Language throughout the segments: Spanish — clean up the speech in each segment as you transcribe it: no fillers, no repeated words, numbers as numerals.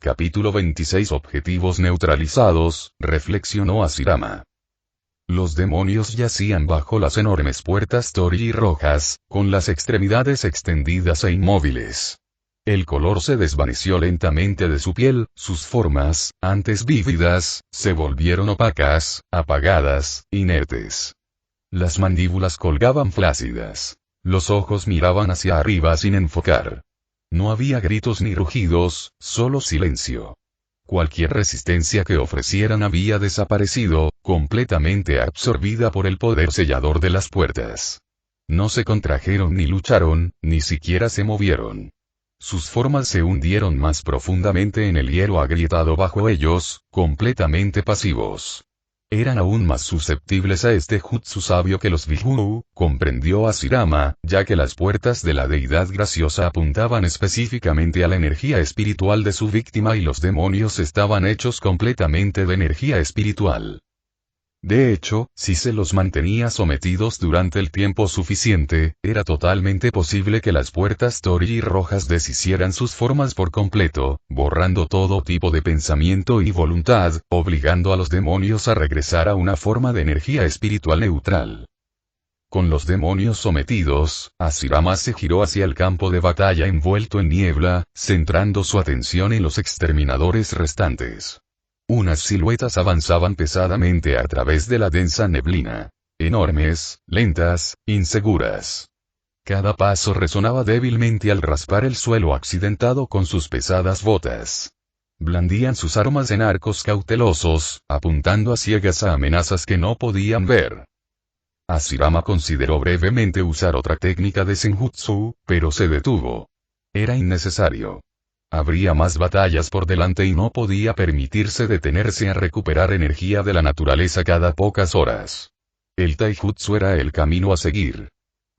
Capítulo 26 Objetivos neutralizados, reflexionó Hashirama. Los demonios yacían bajo las enormes puertas Torii rojas, con las extremidades extendidas e inmóviles. El color se desvaneció lentamente de su piel, sus formas, antes vívidas, se volvieron opacas, apagadas, inertes. Las mandíbulas colgaban flácidas. Los ojos miraban hacia arriba sin enfocar. No había gritos ni rugidos, solo silencio. Cualquier resistencia que ofrecieran había desaparecido, completamente absorbida por el poder sellador de las puertas. No se contrajeron ni lucharon, ni siquiera se movieron. Sus formas se hundieron más profundamente en el hielo agrietado bajo ellos, completamente pasivos. Eran aún más susceptibles a este jutsu sabio que los Biju, comprendió Hashirama, ya que las puertas de la deidad graciosa apuntaban específicamente a la energía espiritual de su víctima y los demonios estaban hechos completamente de energía espiritual. De hecho, si se los mantenía sometidos durante el tiempo suficiente, era totalmente posible que las puertas Torii rojas deshicieran sus formas por completo, borrando todo tipo de pensamiento y voluntad, obligando a los demonios a regresar a una forma de energía espiritual neutral. Con los demonios sometidos, Hashirama se giró hacia el campo de batalla envuelto en niebla, centrando su atención en los exterminadores restantes. Unas siluetas avanzaban pesadamente a través de la densa neblina. Enormes, lentas, inseguras. Cada paso resonaba débilmente al raspar el suelo accidentado con sus pesadas botas. Blandían sus armas en arcos cautelosos, apuntando a ciegas a amenazas que no podían ver. Hashirama consideró brevemente usar otra técnica de Senjutsu, pero se detuvo. Era innecesario. Habría más batallas por delante y no podía permitirse detenerse a recuperar energía de la naturaleza cada pocas horas. El taijutsu era el camino a seguir.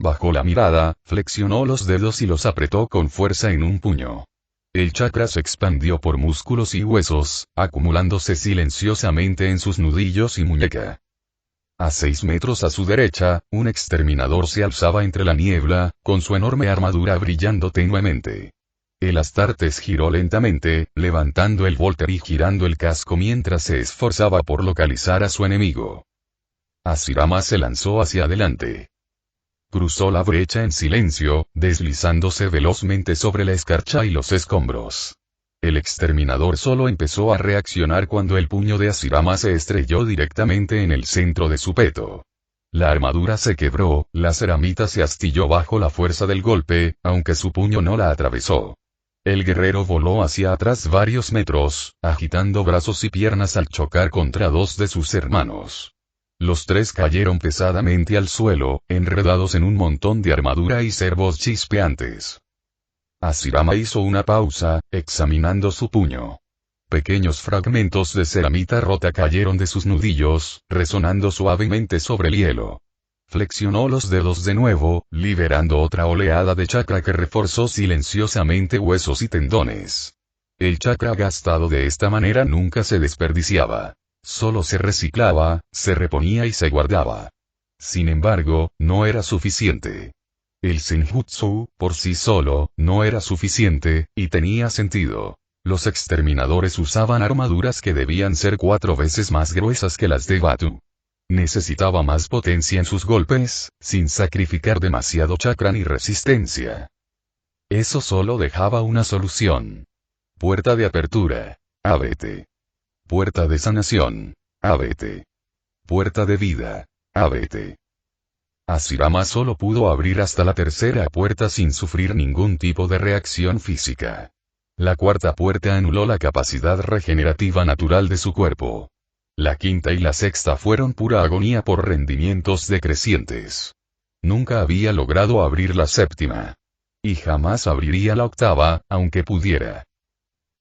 Bajó la mirada, flexionó los dedos y los apretó con fuerza en un puño. El chakra se expandió por músculos y huesos, acumulándose silenciosamente en sus nudillos y muñeca. A 6 metros a su derecha, un exterminador se alzaba entre la niebla, con su enorme armadura brillando tenuemente. El Astartes giró lentamente, levantando el volter y girando el casco mientras se esforzaba por localizar a su enemigo. Hashirama se lanzó hacia adelante. Cruzó la brecha en silencio, deslizándose velozmente sobre la escarcha y los escombros. El exterminador solo empezó a reaccionar cuando el puño de Hashirama se estrelló directamente en el centro de su peto. La armadura se quebró, la ceramita se astilló bajo la fuerza del golpe, aunque su puño no la atravesó. El guerrero voló hacia atrás varios metros, agitando brazos y piernas al chocar contra dos de sus hermanos. Los tres cayeron pesadamente al suelo, enredados en un montón de armadura y cerbos chispeantes. Hashirama hizo una pausa, examinando su puño. Pequeños fragmentos de ceramita rota cayeron de sus nudillos, resonando suavemente sobre el hielo. Flexionó los dedos de nuevo, liberando otra oleada de chakra que reforzó silenciosamente huesos y tendones. El chakra gastado de esta manera nunca se desperdiciaba. Solo se reciclaba, se reponía y se guardaba. Sin embargo, no era suficiente. El senjutsu, por sí solo, no era suficiente, y tenía sentido. Los exterminadores usaban armaduras que debían ser 4 veces más gruesas que las de Batu. Necesitaba más potencia en sus golpes, sin sacrificar demasiado chakra ni resistencia. Eso solo dejaba una solución. Puerta de apertura. Ábrete. Puerta de sanación. Ábrete. Puerta de vida. Ábrete. Hashirama solo pudo abrir hasta la tercera puerta sin sufrir ningún tipo de reacción física. La cuarta puerta anuló la capacidad regenerativa natural de su cuerpo. La quinta y la sexta fueron pura agonía por rendimientos decrecientes. Nunca había logrado abrir la séptima. Y jamás abriría la octava, aunque pudiera.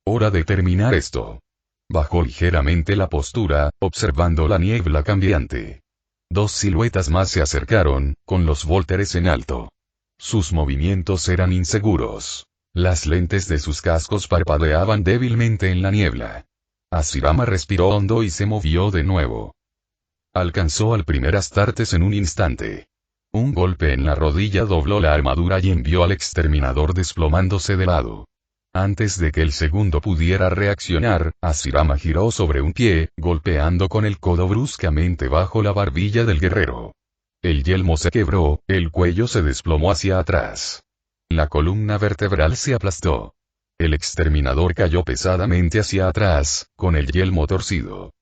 Hora de terminar esto. Bajó ligeramente la postura, observando la niebla cambiante. 2 siluetas más se acercaron, con los vólteres en alto. Sus movimientos eran inseguros. Las lentes de sus cascos parpadeaban débilmente en la niebla. Hashirama respiró hondo y se movió de nuevo. Alcanzó al primer Astartes en un instante. Un golpe en la rodilla dobló la armadura y envió al exterminador desplomándose de lado. Antes de que el segundo pudiera reaccionar, Hashirama giró sobre un pie, golpeando con el codo bruscamente bajo la barbilla del guerrero. El yelmo se quebró, el cuello se desplomó hacia atrás. La columna vertebral se aplastó. El exterminador cayó pesadamente hacia atrás, con el yelmo torcido.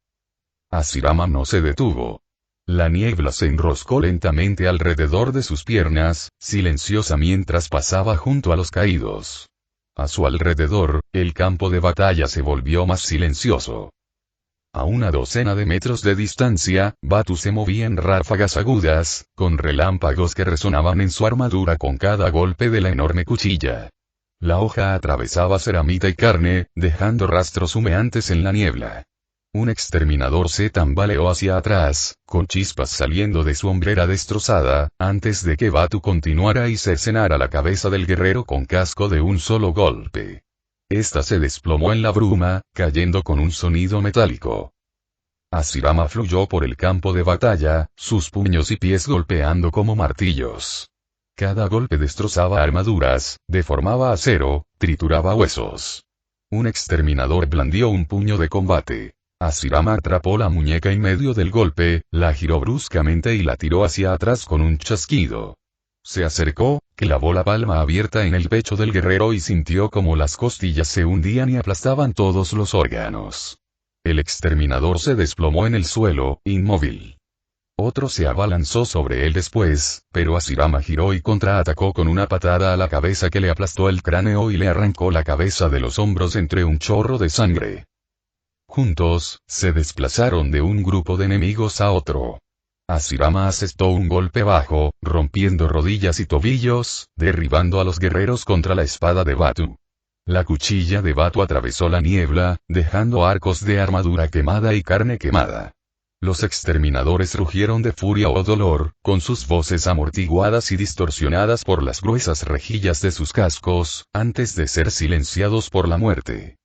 Hashirama no se detuvo. La niebla se enroscó lentamente alrededor de sus piernas, silenciosa mientras pasaba junto a los caídos. A su alrededor, el campo de batalla se volvió más silencioso. A una docena de metros de distancia, Batu se movía en ráfagas agudas, con relámpagos que resonaban en su armadura con cada golpe de la enorme cuchilla. La hoja atravesaba ceramita y carne, dejando rastros humeantes en la niebla. Un exterminador se tambaleó hacia atrás, con chispas saliendo de su hombrera destrozada, antes de que Batu continuara y cercenara la cabeza del guerrero con casco de un solo golpe. Esta se desplomó en la bruma, cayendo con un sonido metálico. Hashirama fluyó por el campo de batalla, sus puños y pies golpeando como martillos. Cada golpe destrozaba armaduras, deformaba acero, trituraba huesos. Un exterminador blandió un puño de combate. Hashirama atrapó la muñeca en medio del golpe, la giró bruscamente y la tiró hacia atrás con un chasquido. Se acercó, clavó la palma abierta en el pecho del guerrero y sintió como las costillas se hundían y aplastaban todos los órganos. El exterminador se desplomó en el suelo, inmóvil. Otro se abalanzó sobre él después, pero Hashirama giró y contraatacó con una patada a la cabeza que le aplastó el cráneo y le arrancó la cabeza de los hombros entre un chorro de sangre. Juntos, se desplazaron de un grupo de enemigos a otro. Hashirama asestó un golpe bajo, rompiendo rodillas y tobillos, derribando a los guerreros contra la espada de Batu. La cuchilla de Batu atravesó la niebla, dejando arcos de armadura quemada y carne quemada. Los exterminadores rugieron de furia o dolor, con sus voces amortiguadas y distorsionadas por las gruesas rejillas de sus cascos, antes de ser silenciados por la muerte.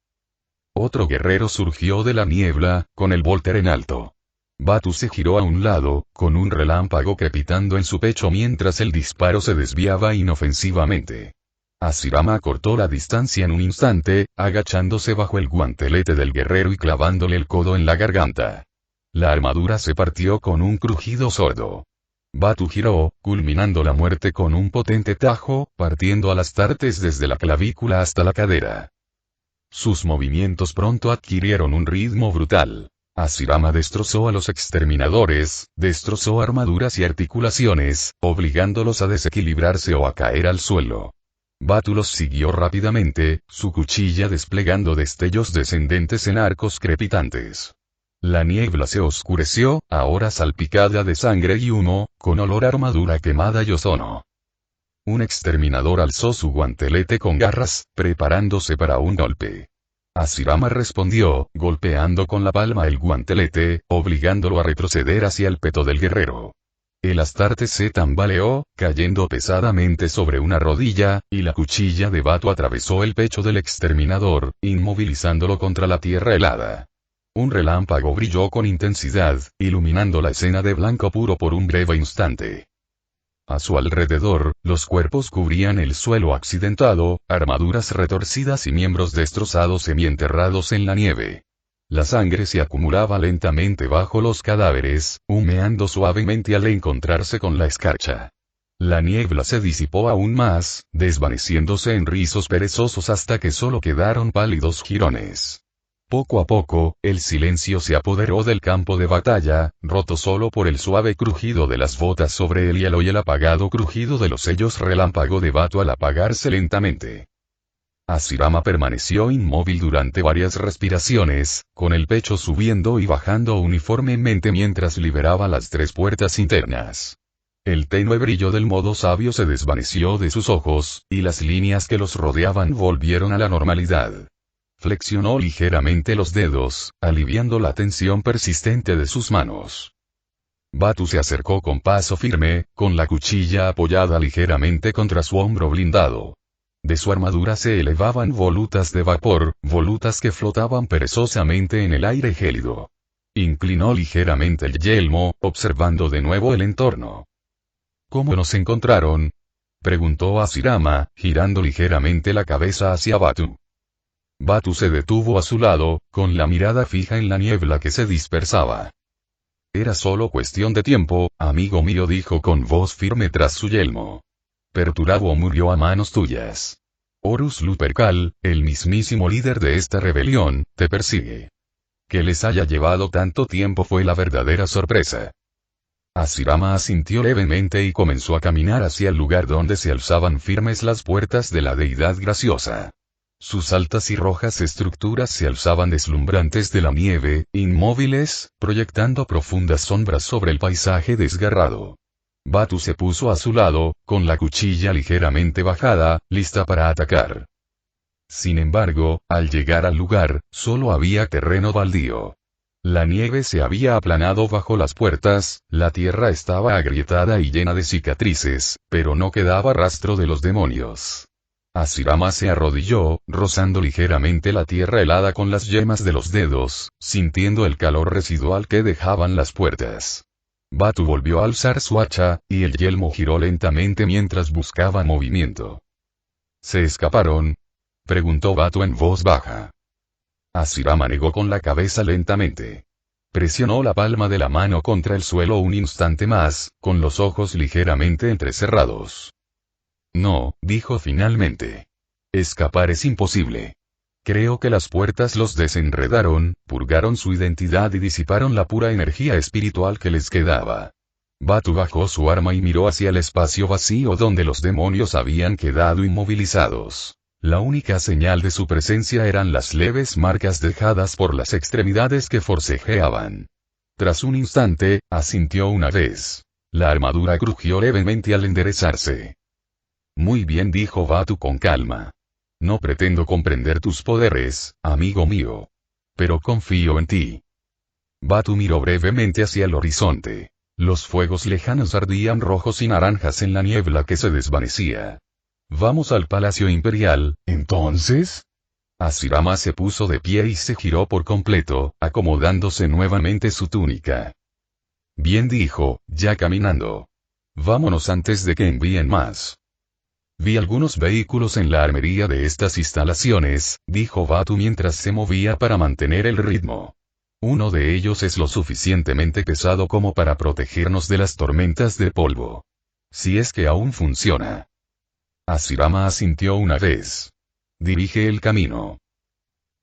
Otro guerrero surgió de la niebla, con el volter en alto. Batu se giró a un lado, con un relámpago crepitando en su pecho mientras el disparo se desviaba inofensivamente. Hashirama cortó la distancia en un instante, agachándose bajo el guantelete del guerrero y clavándole el codo en la garganta. La armadura se partió con un crujido sordo. Batu giró, culminando la muerte con un potente tajo, partiendo al astartes desde la clavícula hasta la cadera. Sus movimientos pronto adquirieron un ritmo brutal. Hashirama destrozó a los exterminadores, destrozó armaduras y articulaciones, obligándolos a desequilibrarse o a caer al suelo. Batu los siguió rápidamente, su cuchilla desplegando destellos descendentes en arcos crepitantes. La niebla se oscureció, ahora salpicada de sangre y humo, con olor a armadura quemada y ozono. Un exterminador alzó su guantelete con garras, preparándose para un golpe. Hashirama respondió, golpeando con la palma el guantelete, obligándolo a retroceder hacia el peto del guerrero. El astarte se tambaleó, cayendo pesadamente sobre una rodilla, y la cuchilla de Batu atravesó el pecho del exterminador, inmovilizándolo contra la tierra helada. Un relámpago brilló con intensidad, iluminando la escena de blanco puro por un breve instante. A su alrededor, los cuerpos cubrían el suelo accidentado, armaduras retorcidas y miembros destrozados semienterrados en la nieve. La sangre se acumulaba lentamente bajo los cadáveres, humeando suavemente al encontrarse con la escarcha. La niebla se disipó aún más, desvaneciéndose en rizos perezosos hasta que solo quedaron pálidos jirones. Poco a poco, el silencio se apoderó del campo de batalla, roto solo por el suave crujido de las botas sobre el hielo y el apagado crujido de los sellos relámpago de Batu al apagarse lentamente. Hashirama permaneció inmóvil durante varias respiraciones, con el pecho subiendo y bajando uniformemente mientras liberaba las 3 puertas internas. El tenue brillo del modo sabio se desvaneció de sus ojos, y las líneas que los rodeaban volvieron a la normalidad. Flexionó ligeramente los dedos, aliviando la tensión persistente de sus manos. Batu se acercó con paso firme, con la cuchilla apoyada ligeramente contra su hombro blindado. De su armadura se elevaban volutas de vapor, volutas que flotaban perezosamente en el aire gélido. Inclinó ligeramente el yelmo, observando de nuevo el entorno. ¿Cómo nos encontraron?, preguntó Hashirama, girando ligeramente la cabeza hacia Batu. Batu se detuvo a su lado, con la mirada fija en la niebla que se dispersaba. Era solo cuestión de tiempo, amigo mío, dijo con voz firme tras su yelmo. Perturabo murió a manos tuyas. Horus Lupercal, el mismísimo líder de esta rebelión, te persigue. Que les haya llevado tanto tiempo fue la verdadera sorpresa. Asirama asintió levemente y comenzó a caminar hacia el lugar donde se alzaban firmes las puertas de la deidad graciosa. Sus altas y rojas estructuras se alzaban deslumbrantes de la nieve, inmóviles, proyectando profundas sombras sobre el paisaje desgarrado. Batu se puso a su lado, con la cuchilla ligeramente bajada, lista para atacar. Sin embargo, al llegar al lugar, solo había terreno baldío. La nieve se había aplanado bajo las puertas, la tierra estaba agrietada y llena de cicatrices, pero no quedaba rastro de los demonios. Asirama se arrodilló, rozando ligeramente la tierra helada con las yemas de los dedos, sintiendo el calor residual que dejaban las puertas. Batu volvió a alzar su hacha, y el yelmo giró lentamente mientras buscaba movimiento. ¿Se escaparon?, preguntó Batu en voz baja. Asirama negó con la cabeza lentamente. Presionó la palma de la mano contra el suelo un instante más, con los ojos ligeramente entrecerrados. No, dijo finalmente. Escapar es imposible. Creo que las puertas los desenredaron, purgaron su identidad y disiparon la pura energía espiritual que les quedaba. Batu bajó su arma y miró hacia el espacio vacío donde los demonios habían quedado inmovilizados. La única señal de su presencia eran las leves marcas dejadas por las extremidades que forcejeaban. Tras un instante, asintió una vez. La armadura crujió levemente al enderezarse. Muy bien, dijo Batu con calma. No pretendo comprender tus poderes, amigo mío. Pero confío en ti. Batu miró brevemente hacia el horizonte. Los fuegos lejanos ardían rojos y naranjas en la niebla que se desvanecía. Vamos al Palacio Imperial, ¿entonces? Asirama se puso de pie y se giró por completo, acomodándose nuevamente su túnica. Bien, dijo, ya caminando. Vámonos antes de que envíen más. Vi algunos vehículos en la armería de estas instalaciones, dijo Batu mientras se movía para mantener el ritmo. Uno de ellos es lo suficientemente pesado como para protegernos de las tormentas de polvo. Si es que aún funciona. Asirama asintió una vez. Dirige el camino.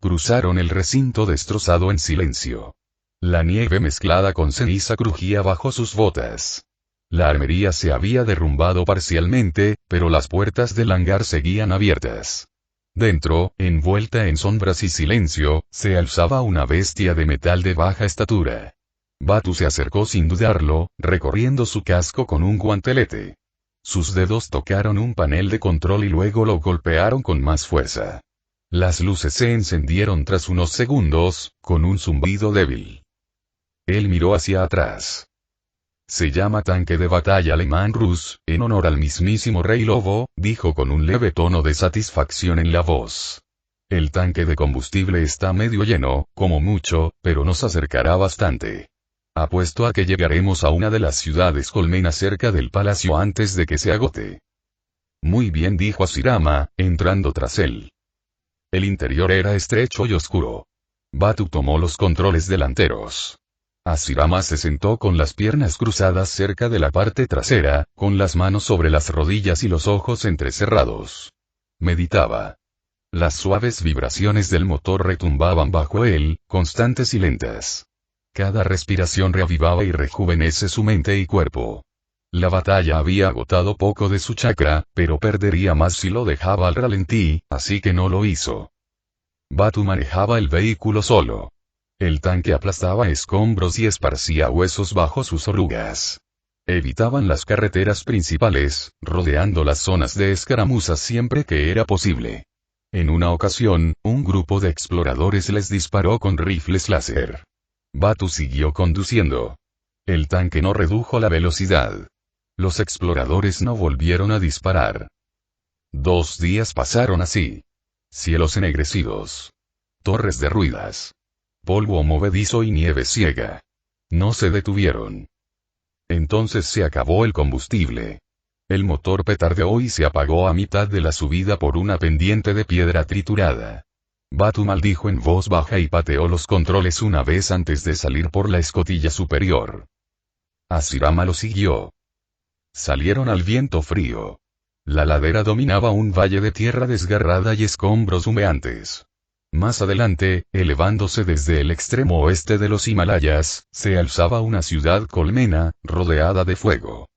Cruzaron el recinto destrozado en silencio. La nieve mezclada con ceniza crujía bajo sus botas. La armería se había derrumbado parcialmente, pero las puertas del hangar seguían abiertas. Dentro, envuelta en sombras y silencio, se alzaba una bestia de metal de baja estatura. Batu se acercó sin dudarlo, recorriendo su casco con un guantelete. Sus dedos tocaron un panel de control y luego lo golpearon con más fuerza. Las luces se encendieron tras unos segundos, con un zumbido débil. Él miró hacia atrás. Se llama tanque de batalla alemán Rus, en honor al mismísimo Rey Lobo, dijo con un leve tono de satisfacción en la voz. El tanque de combustible está medio lleno, como mucho, pero nos acercará bastante. Apuesto a que llegaremos a una de las ciudades colmenas cerca del palacio antes de que se agote. Muy bien, dijo Asirama, entrando tras él. El interior era estrecho y oscuro. Batu tomó los controles delanteros. Asirama se sentó con las piernas cruzadas cerca de la parte trasera, con las manos sobre las rodillas y los ojos entrecerrados. Meditaba. Las suaves vibraciones del motor retumbaban bajo él, constantes y lentas. Cada respiración reavivaba y rejuvenece su mente y cuerpo. La batalla había agotado poco de su chakra, pero perdería más si lo dejaba al ralentí, así que no lo hizo. Batu manejaba el vehículo solo. El tanque aplastaba escombros y esparcía huesos bajo sus orugas. Evitaban las carreteras principales, rodeando las zonas de escaramuzas siempre que era posible. En una ocasión, un grupo de exploradores les disparó con rifles láser. Batu siguió conduciendo. El tanque no redujo la velocidad. Los exploradores no volvieron a disparar. 2 días pasaron así. Cielos ennegrecidos. Torres derruidas. Polvo movedizo y nieve ciega. No se detuvieron. Entonces se acabó el combustible. El motor petardeó y se apagó a mitad de la subida por una pendiente de piedra triturada. Batu maldijo en voz baja y pateó los controles una vez antes de salir por la escotilla superior. Hashirama lo siguió. Salieron al viento frío. La ladera dominaba un valle de tierra desgarrada y escombros humeantes. Más adelante, elevándose desde el extremo oeste de los Himalayas, se alzaba una ciudad colmena, rodeada de fuego.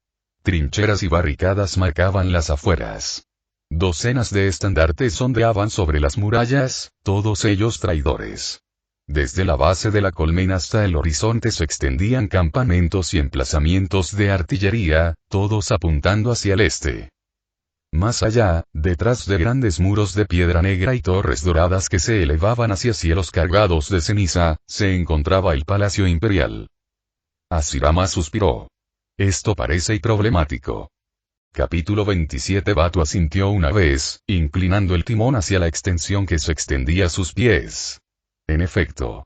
Trincheras y barricadas marcaban las afueras. Docenas de estandartes ondeaban sobre las murallas, todos ellos traidores. Desde la base de la colmena hasta el horizonte se extendían campamentos y emplazamientos de artillería, todos apuntando hacia el este. Más allá, detrás de grandes muros de piedra negra y torres doradas que se elevaban hacia cielos cargados de ceniza, se encontraba el Palacio Imperial. Hashirama suspiró. Esto parece problemático. Capítulo 27. Batu asintió una vez, inclinando el timón hacia la extensión que se extendía a sus pies. En efecto.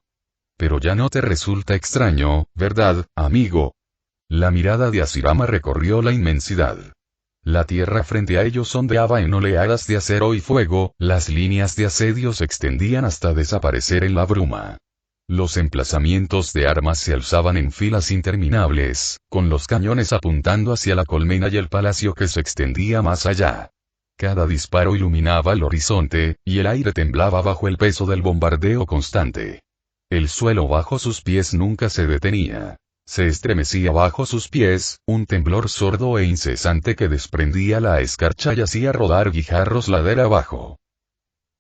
Pero ya no te resulta extraño, ¿verdad, amigo? La mirada de Hashirama recorrió la inmensidad. La tierra frente a ellos ondeaba en oleadas de acero y fuego, las líneas de asedio se extendían hasta desaparecer en la bruma. Los emplazamientos de armas se alzaban en filas interminables, con los cañones apuntando hacia la colmena y el palacio que se extendía más allá. Cada disparo iluminaba el horizonte, y el aire temblaba bajo el peso del bombardeo constante. El suelo bajo sus pies nunca se detenía. Se estremecía bajo sus pies, un temblor sordo e incesante que desprendía la escarcha y hacía rodar guijarros ladera abajo.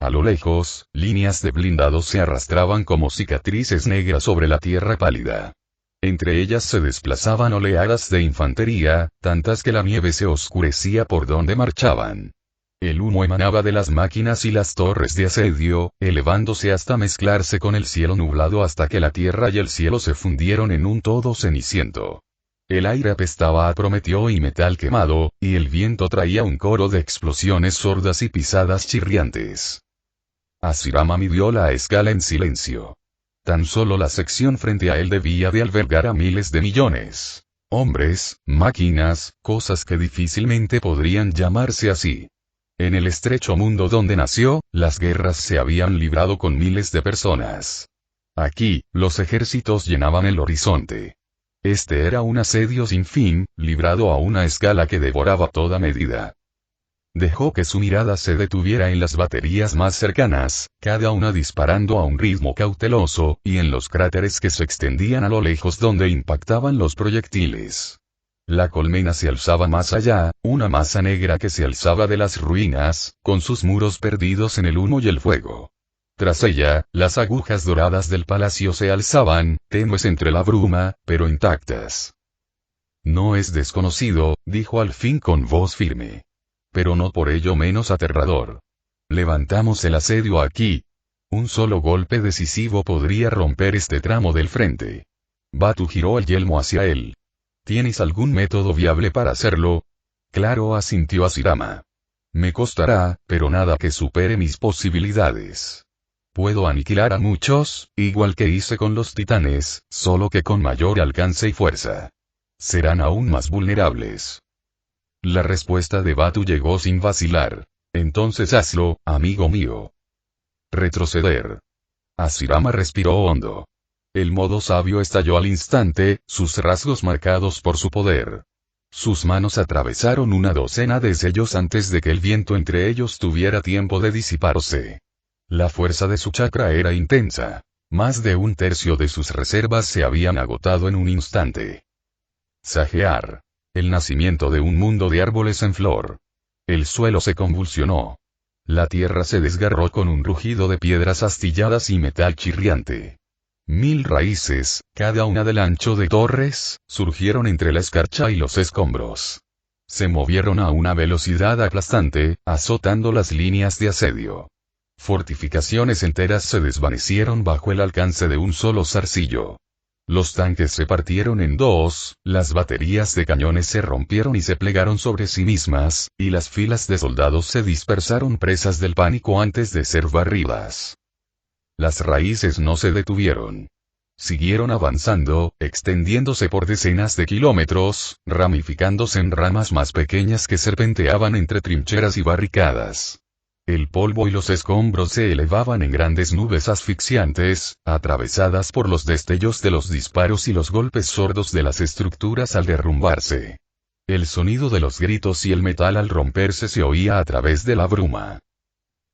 A lo lejos, líneas de blindados se arrastraban como cicatrices negras sobre la tierra pálida. Entre ellas se desplazaban oleadas de infantería, tantas que la nieve se oscurecía por donde marchaban. El humo emanaba de las máquinas y las torres de asedio, elevándose hasta mezclarse con el cielo nublado hasta que la tierra y el cielo se fundieron en un todo ceniciento. El aire apestaba a prometeo y metal quemado, y el viento traía un coro de explosiones sordas y pisadas chirriantes. Hashirama midió la escala en silencio. Tan solo la sección frente a él debía de albergar a miles de millones. Hombres, máquinas, cosas que difícilmente podrían llamarse así. En el estrecho mundo donde nació, las guerras se habían librado con miles de personas. Aquí, los ejércitos llenaban el horizonte. Este era un asedio sin fin, librado a una escala que devoraba toda medida. Dejó que su mirada se detuviera en las baterías más cercanas, cada una disparando a un ritmo cauteloso, y en los cráteres que se extendían a lo lejos donde impactaban los proyectiles. La colmena se alzaba más allá, una masa negra que se alzaba de las ruinas, con sus muros perdidos en el humo y el fuego. Tras ella, las agujas doradas del palacio se alzaban, tenues entre la bruma, pero intactas. No es desconocido, dijo al fin con voz firme. Pero no por ello menos aterrador. Levantamos el asedio aquí. Un solo golpe decisivo podría romper este tramo del frente. Batu giró el yelmo hacia él. ¿Tienes algún método viable para hacerlo? Claro, asintió Hashirama. Me costará, pero nada que supere mis posibilidades. Puedo aniquilar a muchos, igual que hice con los titanes, solo que con mayor alcance y fuerza. Serán aún más vulnerables. La respuesta de Batu llegó sin vacilar. Entonces hazlo, amigo mío. Retroceder. Hashirama respiró hondo. El modo sabio estalló al instante, sus rasgos marcados por su poder. Sus manos atravesaron una docena de sellos antes de que el viento entre ellos tuviera tiempo de disiparse. La fuerza de su chakra era intensa. Más de un tercio de sus reservas se habían agotado en un instante. Sagear. El nacimiento de un mundo de árboles en flor. El suelo se convulsionó. La tierra se desgarró con un rugido de piedras astilladas y metal chirriante. 1000 raíces, cada una del ancho de torres, surgieron entre la escarcha y los escombros. Se movieron a una velocidad aplastante, azotando las líneas de asedio. Fortificaciones enteras se desvanecieron bajo el alcance de un solo zarcillo. Los tanques se partieron en dos, las baterías de cañones se rompieron y se plegaron sobre sí mismas, y las filas de soldados se dispersaron presas del pánico antes de ser barridas. Las raíces no se detuvieron. Siguieron avanzando, extendiéndose por decenas de kilómetros, ramificándose en ramas más pequeñas que serpenteaban entre trincheras y barricadas. El polvo y los escombros se elevaban en grandes nubes asfixiantes, atravesadas por los destellos de los disparos y los golpes sordos de las estructuras al derrumbarse. El sonido de los gritos y el metal al romperse se oía a través de la bruma.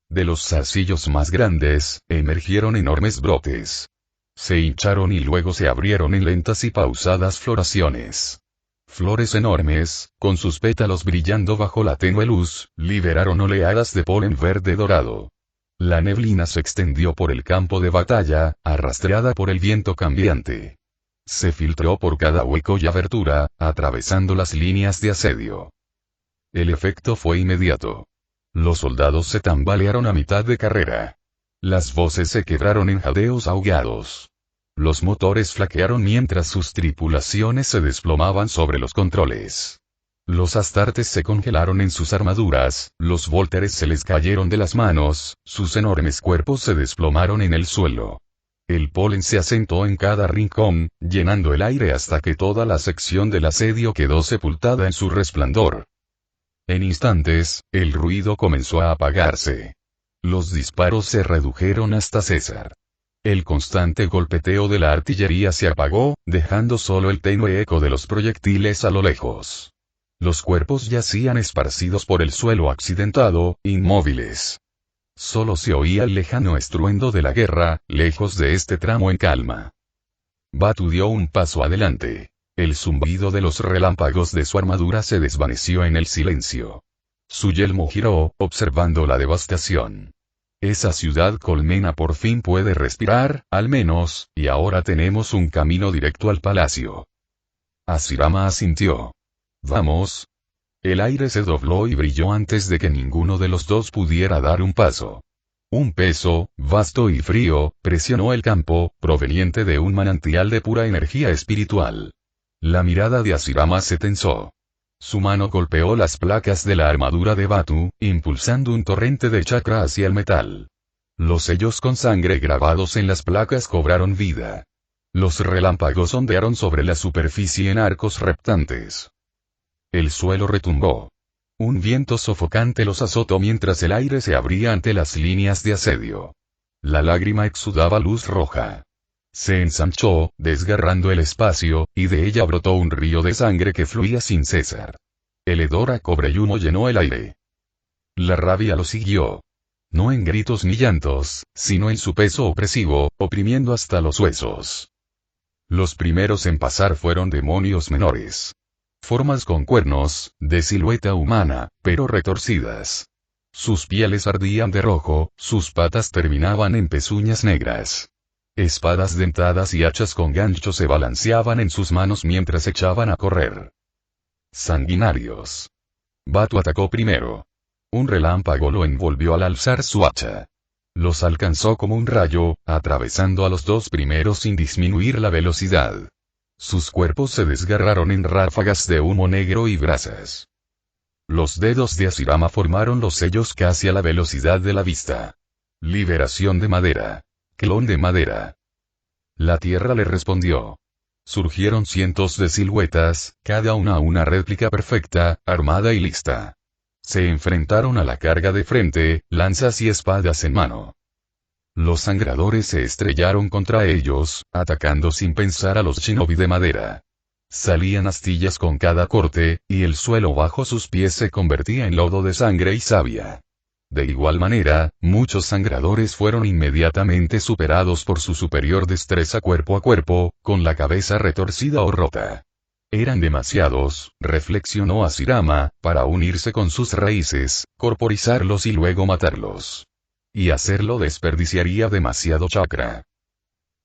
De los zarcillos más grandes, emergieron enormes brotes. Se hincharon y luego se abrieron en lentas y pausadas floraciones. Flores enormes, con sus pétalos brillando bajo la tenue luz, liberaron oleadas de polen verde dorado. La neblina se extendió por el campo de batalla, arrastrada por el viento cambiante. Se filtró por cada hueco y abertura, atravesando las líneas de asedio. El efecto fue inmediato. Los soldados se tambalearon a mitad de carrera. Las voces se quebraron en jadeos ahogados. Los motores flaquearon mientras sus tripulaciones se desplomaban sobre los controles. Los astartes se congelaron en sus armaduras, los vólteres se les cayeron de las manos, sus enormes cuerpos se desplomaron en el suelo. El polen se asentó en cada rincón, llenando el aire hasta que toda la sección del asedio quedó sepultada en su resplandor. En instantes, el ruido comenzó a apagarse. Los disparos se redujeron hasta cesar. El constante golpeteo de la artillería se apagó, dejando solo el tenue eco de los proyectiles a lo lejos. Los cuerpos yacían esparcidos por el suelo accidentado, inmóviles. Solo se oía el lejano estruendo de la guerra, lejos de este tramo en calma. Batu dio un paso adelante. El zumbido de los relámpagos de su armadura se desvaneció en el silencio. Su yelmo giró, observando la devastación. Esa ciudad colmena por fin puede respirar, al menos, y ahora tenemos un camino directo al palacio. Hashirama asintió. Vamos. El aire se dobló y brilló antes de que ninguno de los dos pudiera dar un paso. Un peso, vasto y frío, presionó el campo, proveniente de un manantial de pura energía espiritual. La mirada de Hashirama se tensó. Su mano golpeó las placas de la armadura de Batu, impulsando un torrente de chakra hacia el metal. Los sellos con sangre grabados en las placas cobraron vida. Los relámpagos ondearon sobre la superficie en arcos reptantes. El suelo retumbó. Un viento sofocante los azotó mientras el aire se abría ante las líneas de asedio. La lágrima exudaba luz roja. Se ensanchó, desgarrando el espacio, y de ella brotó un río de sangre que fluía sin cesar. El hedor a cobre y humo llenó el aire. La rabia lo siguió. No en gritos ni llantos, sino en su peso opresivo, oprimiendo hasta los huesos. Los primeros en pasar fueron demonios menores. Formas con cuernos, de silueta humana, pero retorcidas. Sus pieles ardían de rojo, sus patas terminaban en pezuñas negras. Espadas dentadas y hachas con gancho se balanceaban en sus manos mientras echaban a correr. Sanguinarios. Batu atacó primero. Un relámpago lo envolvió al alzar su hacha. Los alcanzó como un rayo, atravesando a los dos primeros sin disminuir la velocidad. Sus cuerpos se desgarraron en ráfagas de humo negro y brasas. Los dedos de Hashirama formaron los sellos casi a la velocidad de la vista. Liberación de madera. Clon de madera. La tierra le respondió. Surgieron cientos de siluetas, cada una réplica perfecta, armada y lista. Se enfrentaron a la carga de frente, lanzas y espadas en mano. Los sangradores se estrellaron contra ellos, atacando sin pensar a los shinobi de madera. Salían astillas con cada corte, y el suelo bajo sus pies se convertía en lodo de sangre y savia. De igual manera, muchos sangradores fueron inmediatamente superados por su superior destreza cuerpo a cuerpo, con la cabeza retorcida o rota. Eran demasiados, reflexionó Hashirama, para unirse con sus raíces, corporizarlos y luego matarlos. Y hacerlo desperdiciaría demasiado chakra.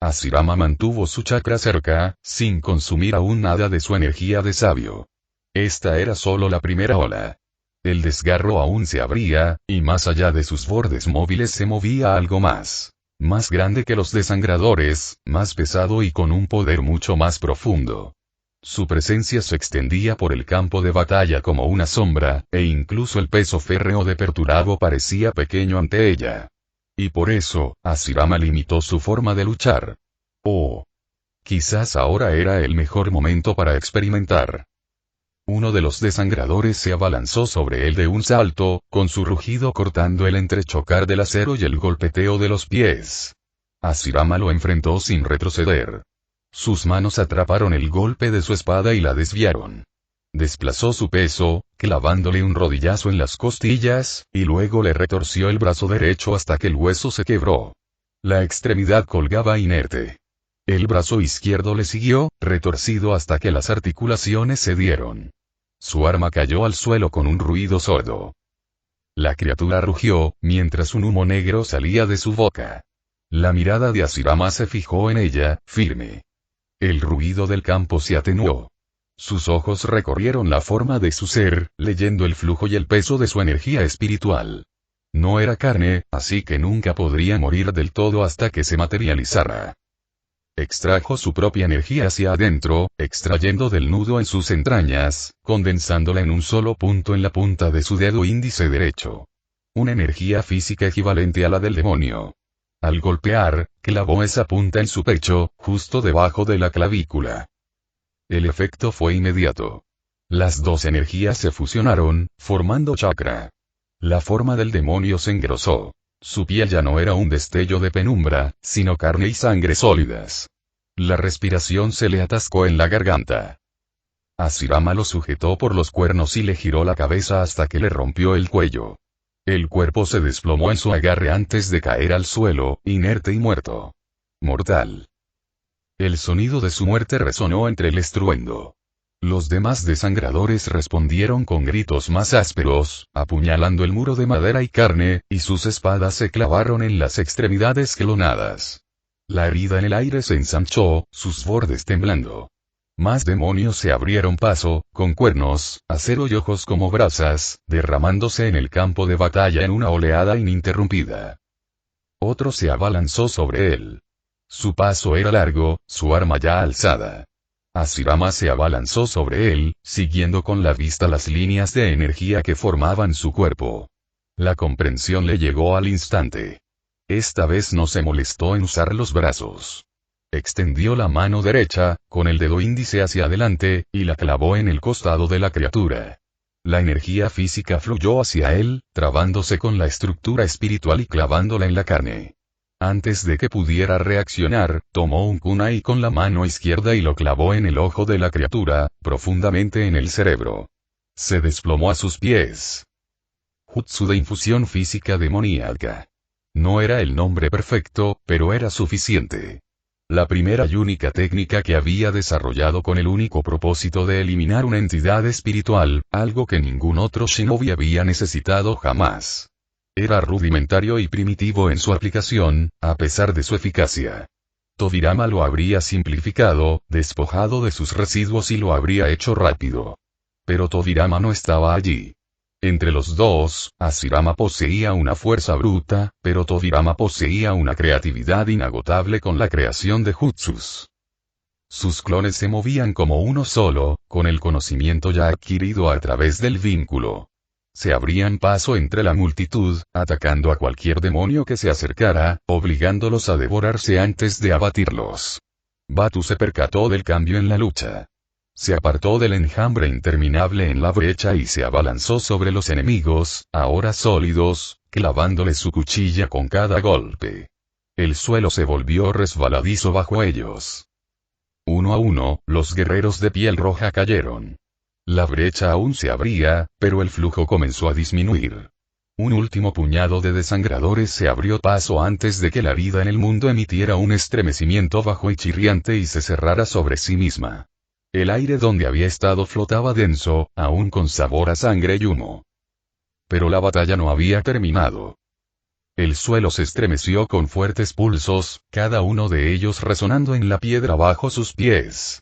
Hashirama mantuvo su chakra cerca, sin consumir aún nada de su energía de sabio. Esta era solo la primera ola. El desgarro aún se abría, y más allá de sus bordes móviles se movía algo más grande que los desangradores, más pesado y con un poder mucho más profundo. Su presencia se extendía por el campo de batalla como una sombra, e incluso el peso férreo de Perturabo parecía pequeño ante ella. Y por eso, Hashirama limitó su forma de luchar. Oh. Quizás ahora era el mejor momento para experimentar. Uno de los desangradores se abalanzó sobre él de un salto, con su rugido cortando el entrechocar del acero y el golpeteo de los pies. Hashirama lo enfrentó sin retroceder. Sus manos atraparon el golpe de su espada y la desviaron. Desplazó su peso, clavándole un rodillazo en las costillas, y luego le retorció el brazo derecho hasta que el hueso se quebró. La extremidad colgaba inerte. El brazo izquierdo le siguió, retorcido hasta que las articulaciones cedieron. Su arma cayó al suelo con un ruido sordo. La criatura rugió, mientras un humo negro salía de su boca. La mirada de Hashirama se fijó en ella, firme. El ruido del campo se atenuó. Sus ojos recorrieron la forma de su ser, leyendo el flujo y el peso de su energía espiritual. No era carne, así que nunca podría morir del todo hasta que se materializara. Extrajo su propia energía hacia adentro, extrayendo del nudo en sus entrañas, condensándola en un solo punto en la punta de su dedo índice derecho. Una energía física equivalente a la del demonio. Al golpear, clavó esa punta en su pecho, justo debajo de la clavícula. El efecto fue inmediato. Las dos energías se fusionaron, formando chakra. La forma del demonio se engrosó. Su piel ya no era un destello de penumbra, sino carne y sangre sólidas. La respiración se le atascó en la garganta. Hashirama lo sujetó por los cuernos y le giró la cabeza hasta que le rompió el cuello. El cuerpo se desplomó en su agarre antes de caer al suelo, inerte y muerto. Mortal. El sonido de su muerte resonó entre el estruendo. Los demás desangradores respondieron con gritos más ásperos, apuñalando el muro de madera y carne, y sus espadas se clavaron en las extremidades clonadas. La herida en el aire se ensanchó, sus bordes temblando. Más demonios se abrieron paso, con cuernos, acero y ojos como brasas, derramándose en el campo de batalla en una oleada ininterrumpida. Otro se abalanzó sobre él. Su paso era largo, su arma ya alzada. Hashirama se abalanzó sobre él, siguiendo con la vista las líneas de energía que formaban su cuerpo. La comprensión le llegó al instante. Esta vez no se molestó en usar los brazos. Extendió la mano derecha, con el dedo índice hacia adelante, y la clavó en el costado de la criatura. La energía física fluyó hacia él, trabándose con la estructura espiritual y clavándola en la carne. Antes de que pudiera reaccionar, tomó un kunai con la mano izquierda y lo clavó en el ojo de la criatura, profundamente en el cerebro. Se desplomó a sus pies. Jutsu de infusión física demoníaca. No era el nombre perfecto, pero era suficiente. La primera y única técnica que había desarrollado con el único propósito de eliminar una entidad espiritual, algo que ningún otro shinobi había necesitado jamás. Era rudimentario y primitivo en su aplicación, a pesar de su eficacia. Tobirama lo habría simplificado, despojado de sus residuos y lo habría hecho rápido. Pero Tobirama no estaba allí. Entre los dos, Hashirama poseía una fuerza bruta, pero Tobirama poseía una creatividad inagotable con la creación de jutsus. Sus clones se movían como uno solo, con el conocimiento ya adquirido a través del vínculo. Se abrían paso entre la multitud, atacando a cualquier demonio que se acercara, obligándolos a devorarse antes de abatirlos. Batu se percató del cambio en la lucha. Se apartó del enjambre interminable en la brecha y se abalanzó sobre los enemigos, ahora sólidos, clavándoles su cuchilla con cada golpe. El suelo se volvió resbaladizo bajo ellos. Uno a uno, los guerreros de piel roja cayeron. La brecha aún se abría, pero el flujo comenzó a disminuir. Un último puñado de desangradores se abrió paso antes de que la vida en el mundo emitiera un estremecimiento bajo y chirriante y se cerrara sobre sí misma. El aire donde había estado flotaba denso, aún con sabor a sangre y humo. Pero la batalla no había terminado. El suelo se estremeció con fuertes pulsos, cada uno de ellos resonando en la piedra bajo sus pies.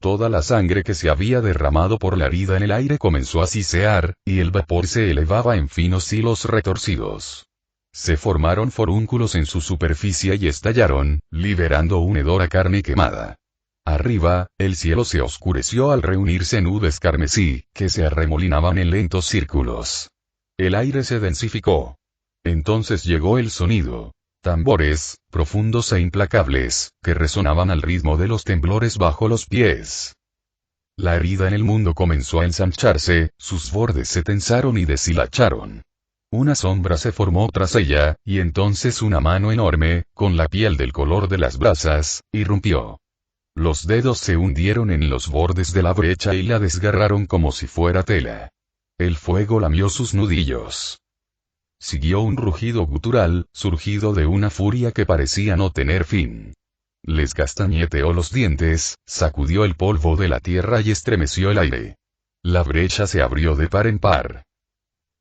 Toda la sangre que se había derramado por la herida en el aire comenzó a sisear, y el vapor se elevaba en finos hilos retorcidos. Se formaron forúnculos en su superficie y estallaron, liberando un hedor a carne quemada. Arriba, el cielo se oscureció al reunirse nubes carmesí, que se arremolinaban en lentos círculos. El aire se densificó. Entonces llegó el sonido. Tambores, profundos e implacables, que resonaban al ritmo de los temblores bajo los pies. La herida en el mundo comenzó a ensancharse, sus bordes se tensaron y deshilacharon. Una sombra se formó tras ella, y entonces una mano enorme, con la piel del color de las brasas, irrumpió. Los dedos se hundieron en los bordes de la brecha y la desgarraron como si fuera tela. El fuego lamió sus nudillos. Siguió un rugido gutural, surgido de una furia que parecía no tener fin. Les castañeteó los dientes, sacudió el polvo de la tierra y estremeció el aire. La brecha se abrió de par en par.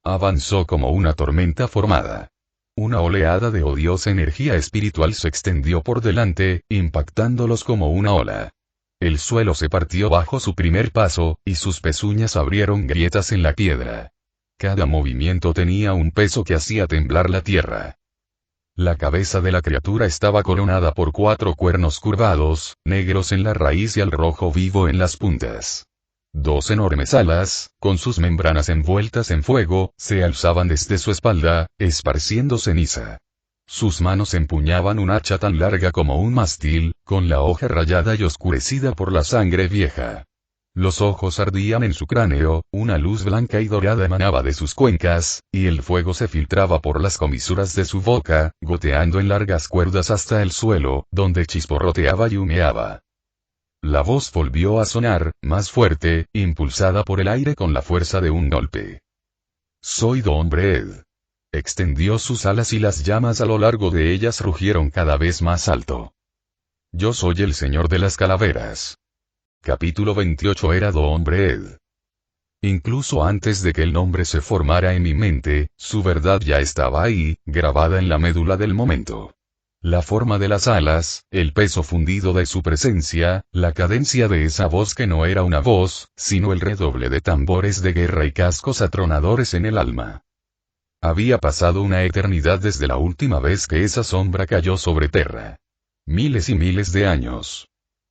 Avanzó como una tormenta formada. Una oleada de odiosa energía espiritual se extendió por delante, impactándolos como una ola. El suelo se partió bajo su primer paso, y sus pezuñas abrieron grietas en la piedra. Cada movimiento tenía un peso que hacía temblar la tierra. La cabeza de la criatura estaba coronada por 4 cuernos curvados, negros en la raíz y al rojo vivo en las puntas. 2 enormes alas, con sus membranas envueltas en fuego, se alzaban desde su espalda, esparciendo ceniza. Sus manos empuñaban un hacha tan larga como un mástil, con la hoja rayada y oscurecida por la sangre vieja. Los ojos ardían en su cráneo, una luz blanca y dorada emanaba de sus cuencas, y el fuego se filtraba por las comisuras de su boca, goteando en largas cuerdas hasta el suelo, donde chisporroteaba y humeaba. La voz volvió a sonar, más fuerte, impulsada por el aire con la fuerza de un golpe. Soy Don Bread. Extendió sus alas y las llamas a lo largo de ellas rugieron cada vez más alto. Yo soy el señor de las calaveras. Capítulo 28 Era Don Bread. Incluso antes de que el nombre se formara en mi mente, su verdad ya estaba ahí, grabada en la médula del momento. La forma de las alas, el peso fundido de su presencia, la cadencia de esa voz que no era una voz, sino el redoble de tambores de guerra y cascos atronadores en el alma. Había pasado una eternidad desde la última vez que esa sombra cayó sobre Terra. Miles y miles de años.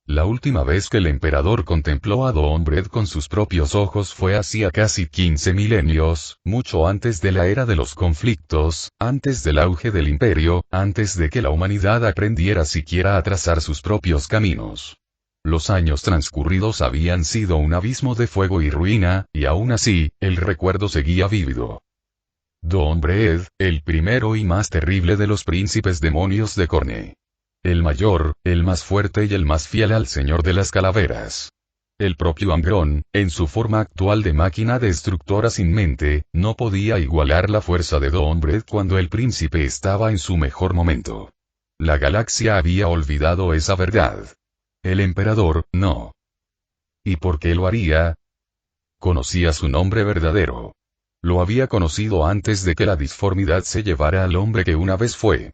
La última vez que el emperador contempló a Don Bread con sus propios ojos fue hacía casi 15 milenios, mucho antes de la era de los conflictos, antes del auge del imperio, antes de que la humanidad aprendiera siquiera a trazar sus propios caminos. Los años transcurridos habían sido un abismo de fuego y ruina, y aún así, el recuerdo seguía vívido. Don Bread, el primero y más terrible de los príncipes demonios de Corne. El mayor, el más fuerte y el más fiel al señor de las calaveras. El propio Angrón, en su forma actual de máquina destructora sin mente, no podía igualar la fuerza de Don Bread cuando el príncipe estaba en su mejor momento. La galaxia había olvidado esa verdad. El emperador, no. ¿Y por qué lo haría? Conocía su nombre verdadero. Lo había conocido antes de que la disformidad se llevara al hombre que una vez fue.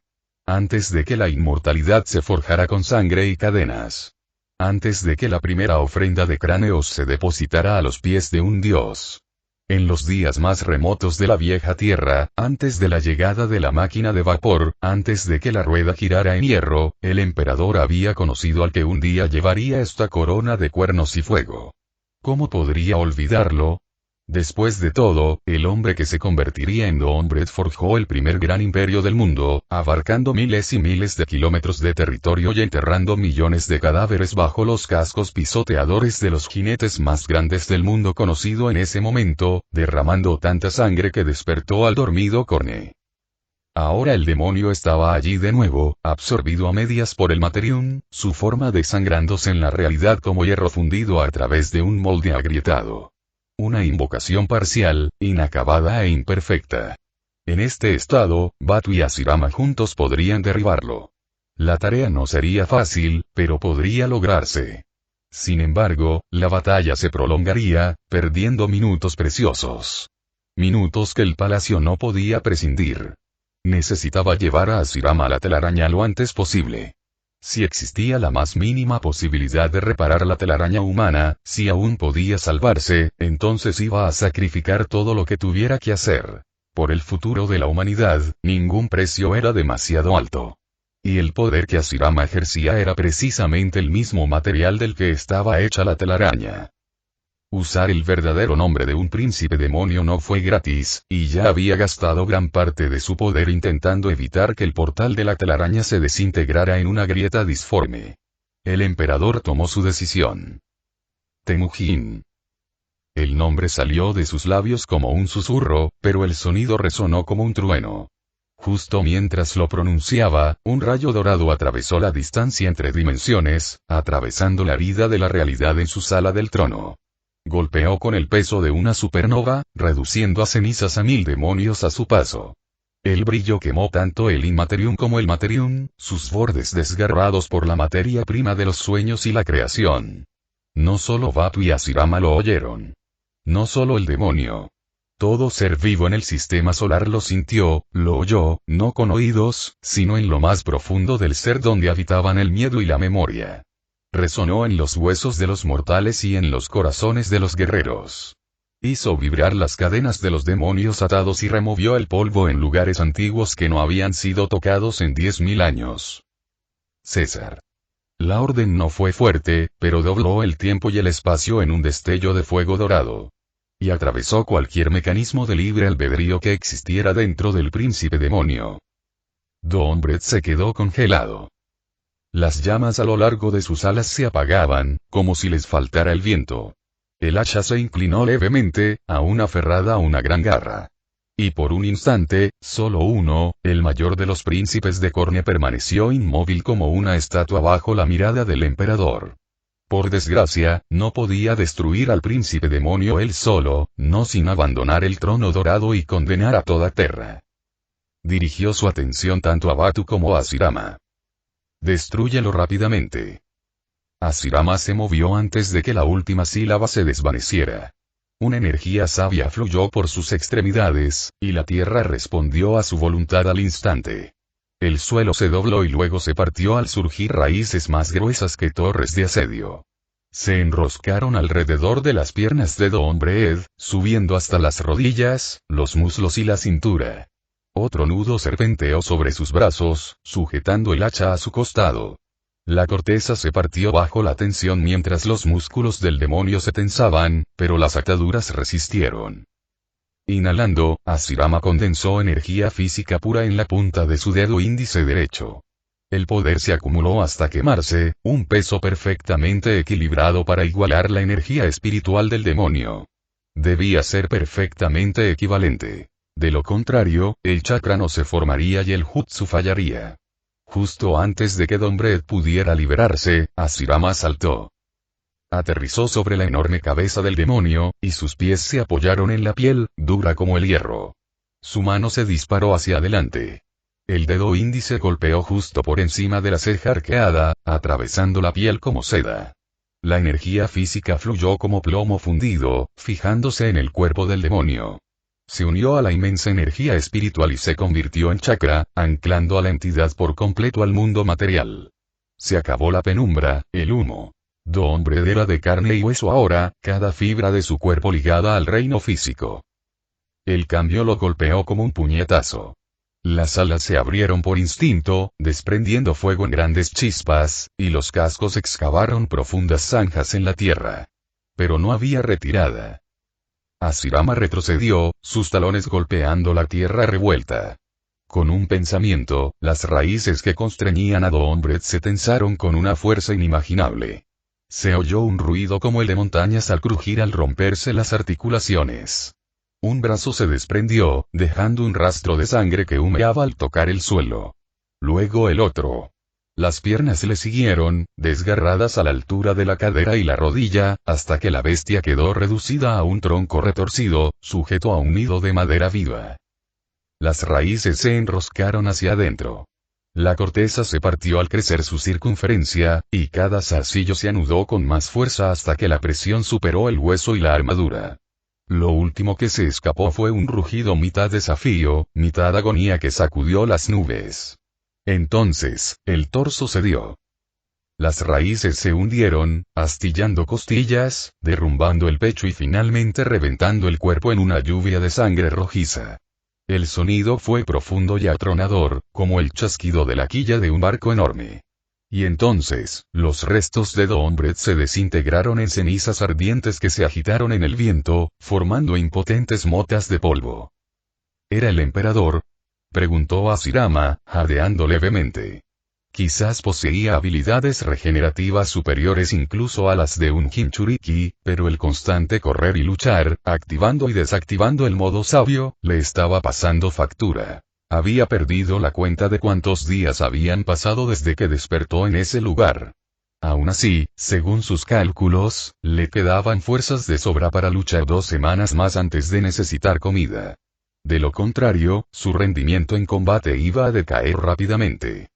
Antes de que la inmortalidad se forjara con sangre y cadenas. Antes de que la primera ofrenda de cráneos se depositara a los pies de un dios. En los días más remotos de la vieja tierra, antes de la llegada de la máquina de vapor, antes de que la rueda girara en hierro, el emperador había conocido al que un día llevaría esta corona de cuernos y fuego. ¿Cómo podría olvidarlo? Después de todo, el hombre que se convertiría en Don Bread forjó el primer gran imperio del mundo, abarcando miles y miles de kilómetros de territorio y enterrando millones de cadáveres bajo los cascos pisoteadores de los jinetes más grandes del mundo conocido en ese momento, derramando tanta sangre que despertó al dormido Corne. Ahora el demonio estaba allí de nuevo, absorbido a medias por el Materium, su forma desangrándose en la realidad como hierro fundido a través de un molde agrietado. Una invocación parcial, inacabada e imperfecta. En este estado, Batu y Asirama juntos podrían derribarlo. La tarea no sería fácil, pero podría lograrse. Sin embargo, la batalla se prolongaría, perdiendo minutos preciosos. Minutos que el palacio no podía prescindir. Necesitaba llevar a Asirama a la telaraña lo antes posible. Si existía la más mínima posibilidad de reparar la telaraña humana, si aún podía salvarse, entonces iba a sacrificar todo lo que tuviera que hacer. Por el futuro de la humanidad, ningún precio era demasiado alto. Y el poder que Asirama ejercía era precisamente el mismo material del que estaba hecha la telaraña. Usar el verdadero nombre de un príncipe demonio no fue gratis, y ya había gastado gran parte de su poder intentando evitar que el portal de la telaraña se desintegrara en una grieta disforme. El emperador tomó su decisión. Temujin. El nombre salió de sus labios como un susurro, pero el sonido resonó como un trueno. Justo mientras lo pronunciaba, un rayo dorado atravesó la distancia entre dimensiones, atravesando la herida de la realidad en su sala del trono. Golpeó con el peso de una supernova, reduciendo a cenizas a 1000 demonios a su paso. El brillo quemó tanto el Inmaterium como el Materium, sus bordes desgarrados por la materia prima de los sueños y la creación. No solo Batu y Asirama lo oyeron. No solo el demonio. Todo ser vivo en el sistema solar lo sintió, lo oyó, no con oídos, sino en lo más profundo del ser donde habitaban el miedo y la memoria. Resonó en los huesos de los mortales y en los corazones de los guerreros. Hizo vibrar las cadenas de los demonios atados y removió el polvo en lugares antiguos que no habían sido tocados en 10.000 años. César. La orden no fue fuerte, pero dobló el tiempo y el espacio en un destello de fuego dorado. Y atravesó cualquier mecanismo de libre albedrío que existiera dentro del príncipe demonio. Doombred se quedó congelado. Las llamas a lo largo de sus alas se apagaban, como si les faltara el viento. El hacha se inclinó levemente, aún aferrada a una gran garra. Y por un instante, solo uno, el mayor de los príncipes de Cornea permaneció inmóvil como una estatua bajo la mirada del emperador. Por desgracia, no podía destruir al príncipe demonio él solo, no sin abandonar el trono dorado y condenar a toda Terra. Dirigió su atención tanto a Batu como a Asirama. Destrúyelo rápidamente. Asirama se movió antes de que la última sílaba se desvaneciera. Una energía sabia fluyó por sus extremidades, y la tierra respondió a su voluntad al instante. El suelo se dobló y luego se partió al surgir raíces más gruesas que torres de asedio. Se enroscaron alrededor de las piernas de Doombred, subiendo hasta las rodillas, los muslos y la cintura. Otro nudo serpenteó sobre sus brazos, sujetando el hacha a su costado. La corteza se partió bajo la tensión mientras los músculos del demonio se tensaban, pero las ataduras resistieron. Inhalando, Asirama condensó energía física pura en la punta de su dedo índice derecho. El poder se acumuló hasta quemarse, un peso perfectamente equilibrado para igualar la energía espiritual del demonio. Debía ser perfectamente equivalente. De lo contrario, el chakra no se formaría y el jutsu fallaría. Justo antes de que Doombred pudiera liberarse, Asirama saltó. Aterrizó sobre la enorme cabeza del demonio, y sus pies se apoyaron en la piel, dura como el hierro. Su mano se disparó hacia adelante. El dedo índice golpeó justo por encima de la ceja arqueada, atravesando la piel como seda. La energía física fluyó como plomo fundido, fijándose en el cuerpo del demonio. Se unió a la inmensa energía espiritual y se convirtió en chakra, anclando a la entidad por completo al mundo material. Se acabó la penumbra, el humo. Doombred era de carne y hueso ahora, cada fibra de su cuerpo ligada al reino físico. El cambio lo golpeó como un puñetazo. Las alas se abrieron por instinto, desprendiendo fuego en grandes chispas, y los cascos excavaron profundas zanjas en la tierra. Pero no había retirada. Asirama retrocedió, sus talones golpeando la tierra revuelta. Con un pensamiento, las raíces que constreñían a Doombred se tensaron con una fuerza inimaginable. Se oyó un ruido como el de montañas al crujir al romperse las articulaciones. Un brazo se desprendió, dejando un rastro de sangre que humeaba al tocar el suelo. Luego el otro. Las piernas le siguieron, desgarradas a la altura de la cadera y la rodilla, hasta que la bestia quedó reducida a un tronco retorcido, sujeto a un nido de madera viva. Las raíces se enroscaron hacia adentro. La corteza se partió al crecer su circunferencia, y cada zarcillo se anudó con más fuerza hasta que la presión superó el hueso y la armadura. Lo último que se escapó fue un rugido mitad desafío, mitad agonía que sacudió las nubes. Entonces, el torso cedió. Las raíces se hundieron, astillando costillas, derrumbando el pecho y finalmente reventando el cuerpo en una lluvia de sangre rojiza. El sonido fue profundo y atronador, como el chasquido de la quilla de un barco enorme. Y entonces, los restos de Doombred se desintegraron en cenizas ardientes que se agitaron en el viento, formando impotentes motas de polvo. ¿Era el emperador?, preguntó Asirama, jadeando levemente. Quizás poseía habilidades regenerativas superiores incluso a las de un Jinchuriki, pero el constante correr y luchar, activando y desactivando el modo sabio, le estaba pasando factura. Había perdido la cuenta de cuántos días habían pasado desde que despertó en ese lugar. Aún así, según sus cálculos, le quedaban fuerzas de sobra para luchar 2 semanas más antes de necesitar comida. De lo contrario, su rendimiento en combate iba a decaer rápidamente.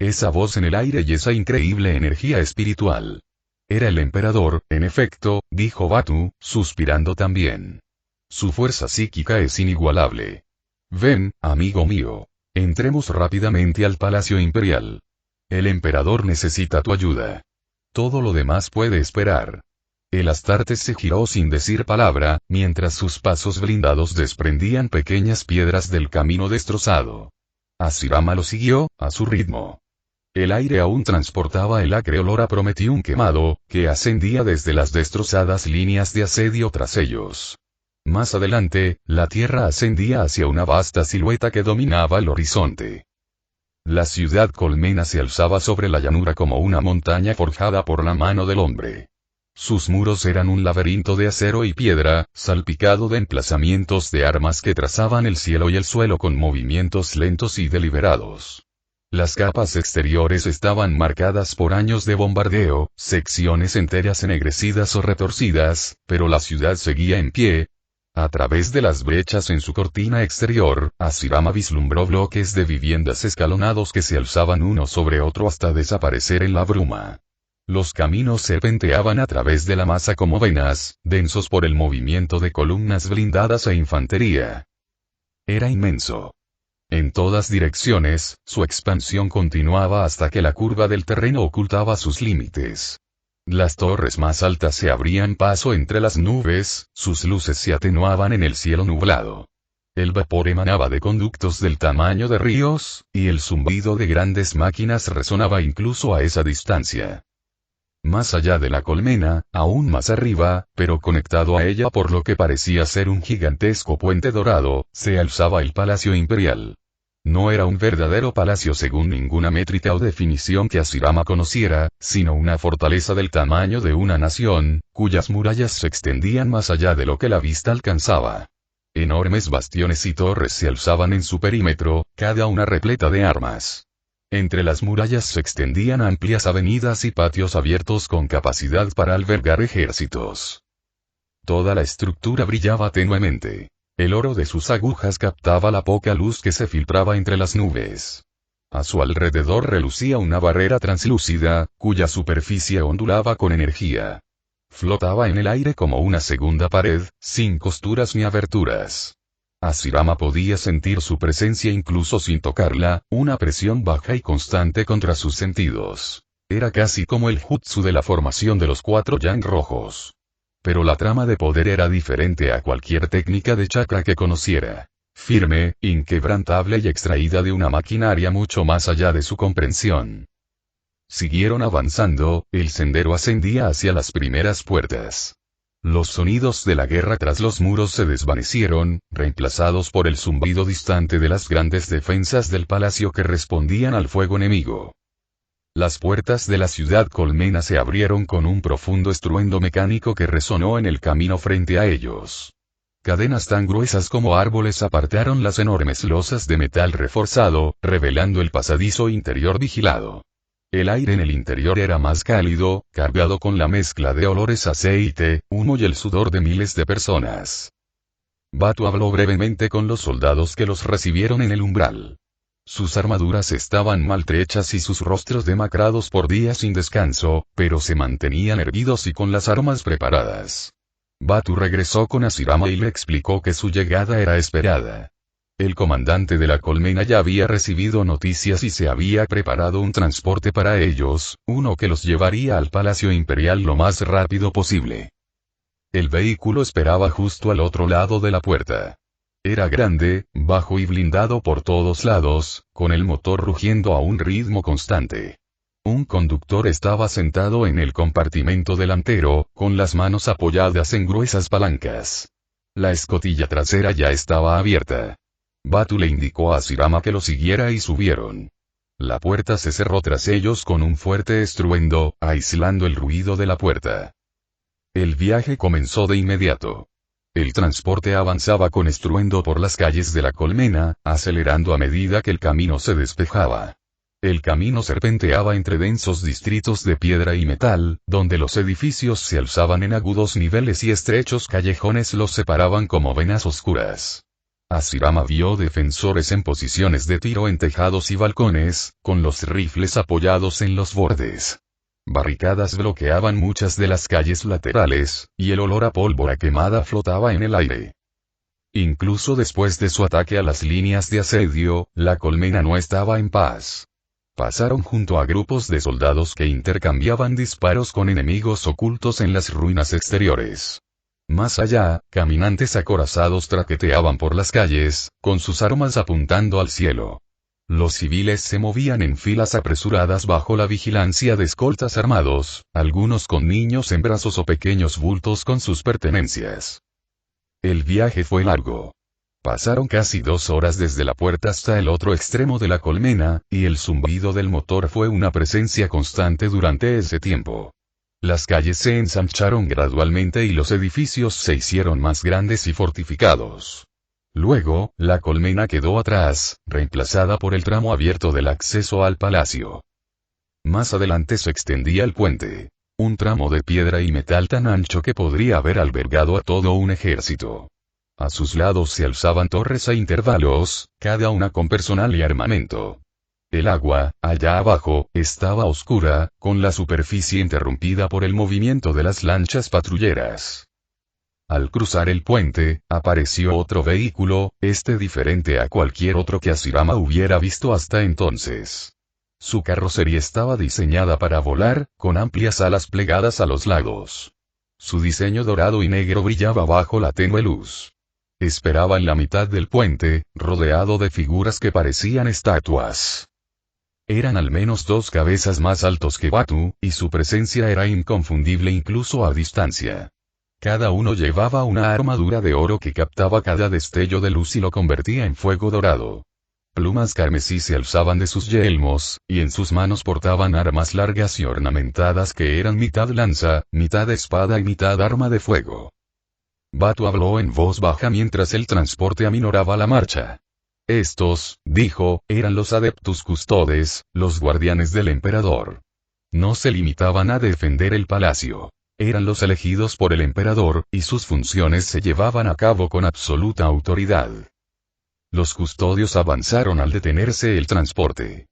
Esa voz en el aire y esa increíble energía espiritual. Era el emperador, en efecto, dijo Batu, suspirando también. Su fuerza psíquica es inigualable. Ven, amigo mío. Entremos rápidamente al Palacio Imperial. El emperador necesita tu ayuda. Todo lo demás puede esperar. El Astartes se giró sin decir palabra, mientras sus pasos blindados desprendían pequeñas piedras del camino destrozado. Asirama lo siguió, a su ritmo. El aire aún transportaba el acre olor a Prometium quemado, que ascendía desde las destrozadas líneas de asedio tras ellos. Más adelante, la tierra ascendía hacia una vasta silueta que dominaba el horizonte. La ciudad colmena se alzaba sobre la llanura como una montaña forjada por la mano del hombre. Sus muros eran un laberinto de acero y piedra, salpicado de emplazamientos de armas que trazaban el cielo y el suelo con movimientos lentos y deliberados. Las capas exteriores estaban marcadas por años de bombardeo, secciones enteras ennegrecidas o retorcidas, pero la ciudad seguía en pie. A través de las brechas en su cortina exterior, Asirama vislumbró bloques de viviendas escalonados que se alzaban uno sobre otro hasta desaparecer en la bruma. Los caminos serpenteaban a través de la masa como venas, densos por el movimiento de columnas blindadas e infantería. Era inmenso. En todas direcciones, su expansión continuaba hasta que la curva del terreno ocultaba sus límites. Las torres más altas se abrían paso entre las nubes, sus luces se atenuaban en el cielo nublado. El vapor emanaba de conductos del tamaño de ríos, y el zumbido de grandes máquinas resonaba incluso a esa distancia. Más allá de la colmena, aún más arriba, pero conectado a ella por lo que parecía ser un gigantesco puente dorado, se alzaba el Palacio Imperial. No era un verdadero palacio según ninguna métrica o definición que Asirama conociera, sino una fortaleza del tamaño de una nación, cuyas murallas se extendían más allá de lo que la vista alcanzaba. Enormes bastiones y torres se alzaban en su perímetro, cada una repleta de armas. Entre las murallas se extendían amplias avenidas y patios abiertos con capacidad para albergar ejércitos. Toda la estructura brillaba tenuemente. El oro de sus agujas captaba la poca luz que se filtraba entre las nubes. A su alrededor relucía una barrera translúcida, cuya superficie ondulaba con energía. Flotaba en el aire como una segunda pared, sin costuras ni aberturas. Asirama podía sentir su presencia incluso sin tocarla, una presión baja y constante contra sus sentidos. Era casi como el jutsu de la formación de los 4 yang rojos. Pero la trama de poder era diferente a cualquier técnica de chakra que conociera. Firme, inquebrantable y extraída de una maquinaria mucho más allá de su comprensión. Siguieron avanzando, el sendero ascendía hacia las primeras puertas. Los sonidos de la guerra tras los muros se desvanecieron, reemplazados por el zumbido distante de las grandes defensas del palacio que respondían al fuego enemigo. Las puertas de la ciudad colmena se abrieron con un profundo estruendo mecánico que resonó en el camino frente a ellos. Cadenas tan gruesas como árboles apartaron las enormes losas de metal reforzado, revelando el pasadizo interior vigilado. El aire en el interior era más cálido, cargado con la mezcla de olores a aceite, humo y el sudor de miles de personas. Batu habló brevemente con los soldados que los recibieron en el umbral. Sus armaduras estaban maltrechas y sus rostros demacrados por días sin descanso, pero se mantenían erguidos y con las armas preparadas. Batu regresó con Asirama y le explicó que su llegada era esperada. El comandante de la colmena ya había recibido noticias y se había preparado un transporte para ellos, uno que los llevaría al Palacio Imperial lo más rápido posible. El vehículo esperaba justo al otro lado de la puerta. Era grande, bajo y blindado por todos lados, con el motor rugiendo a un ritmo constante. Un conductor estaba sentado en el compartimento delantero, con las manos apoyadas en gruesas palancas. La escotilla trasera ya estaba abierta. Batu le indicó a Asirama que lo siguiera y subieron. La puerta se cerró tras ellos con un fuerte estruendo, aislando el ruido de la puerta. El viaje comenzó de inmediato. El transporte avanzaba con estruendo por las calles de la colmena, acelerando a medida que el camino se despejaba. El camino serpenteaba entre densos distritos de piedra y metal, donde los edificios se alzaban en agudos niveles y estrechos callejones los separaban como venas oscuras. Hashirama vio defensores en posiciones de tiro en tejados y balcones, con los rifles apoyados en los bordes. Barricadas bloqueaban muchas de las calles laterales, y el olor a pólvora quemada flotaba en el aire. Incluso después de su ataque a las líneas de asedio, la colmena no estaba en paz. Pasaron junto a grupos de soldados que intercambiaban disparos con enemigos ocultos en las ruinas exteriores. Más allá, caminantes acorazados traqueteaban por las calles, con sus armas apuntando al cielo. Los civiles se movían en filas apresuradas bajo la vigilancia de escoltas armados, algunos con niños en brazos o pequeños bultos con sus pertenencias. El viaje fue largo. Pasaron casi 2 horas desde la puerta hasta el otro extremo de la colmena, y el zumbido del motor fue una presencia constante durante ese tiempo. Las calles se ensancharon gradualmente y los edificios se hicieron más grandes y fortificados. Luego, la colmena quedó atrás, reemplazada por el tramo abierto del acceso al palacio. Más adelante se extendía el puente. Un tramo de piedra y metal tan ancho que podría haber albergado a todo un ejército. A sus lados se alzaban torres a intervalos, cada una con personal y armamento. El agua, allá abajo, estaba oscura, con la superficie interrumpida por el movimiento de las lanchas patrulleras. Al cruzar el puente, apareció otro vehículo, diferente a cualquier otro que Hashirama hubiera visto hasta entonces. Su carrocería estaba diseñada para volar, con amplias alas plegadas a los lados. Su diseño dorado y negro brillaba bajo la tenue luz. Esperaba en la mitad del puente, rodeado de figuras que parecían estatuas. Eran al menos 2 cabezas más altos que Batu, y su presencia era inconfundible incluso a distancia. Cada uno llevaba una armadura de oro que captaba cada destello de luz y lo convertía en fuego dorado. Plumas carmesí se alzaban de sus yelmos, y en sus manos portaban armas largas y ornamentadas que eran mitad lanza, mitad espada y mitad arma de fuego. Batu habló en voz baja mientras el transporte aminoraba la marcha. Estos, dijo, eran los Adeptus Custodes, los guardianes del emperador. No se limitaban a defender el palacio. Eran los elegidos por el emperador, y sus funciones se llevaban a cabo con absoluta autoridad. Los custodios avanzaron al detenerse el transporte.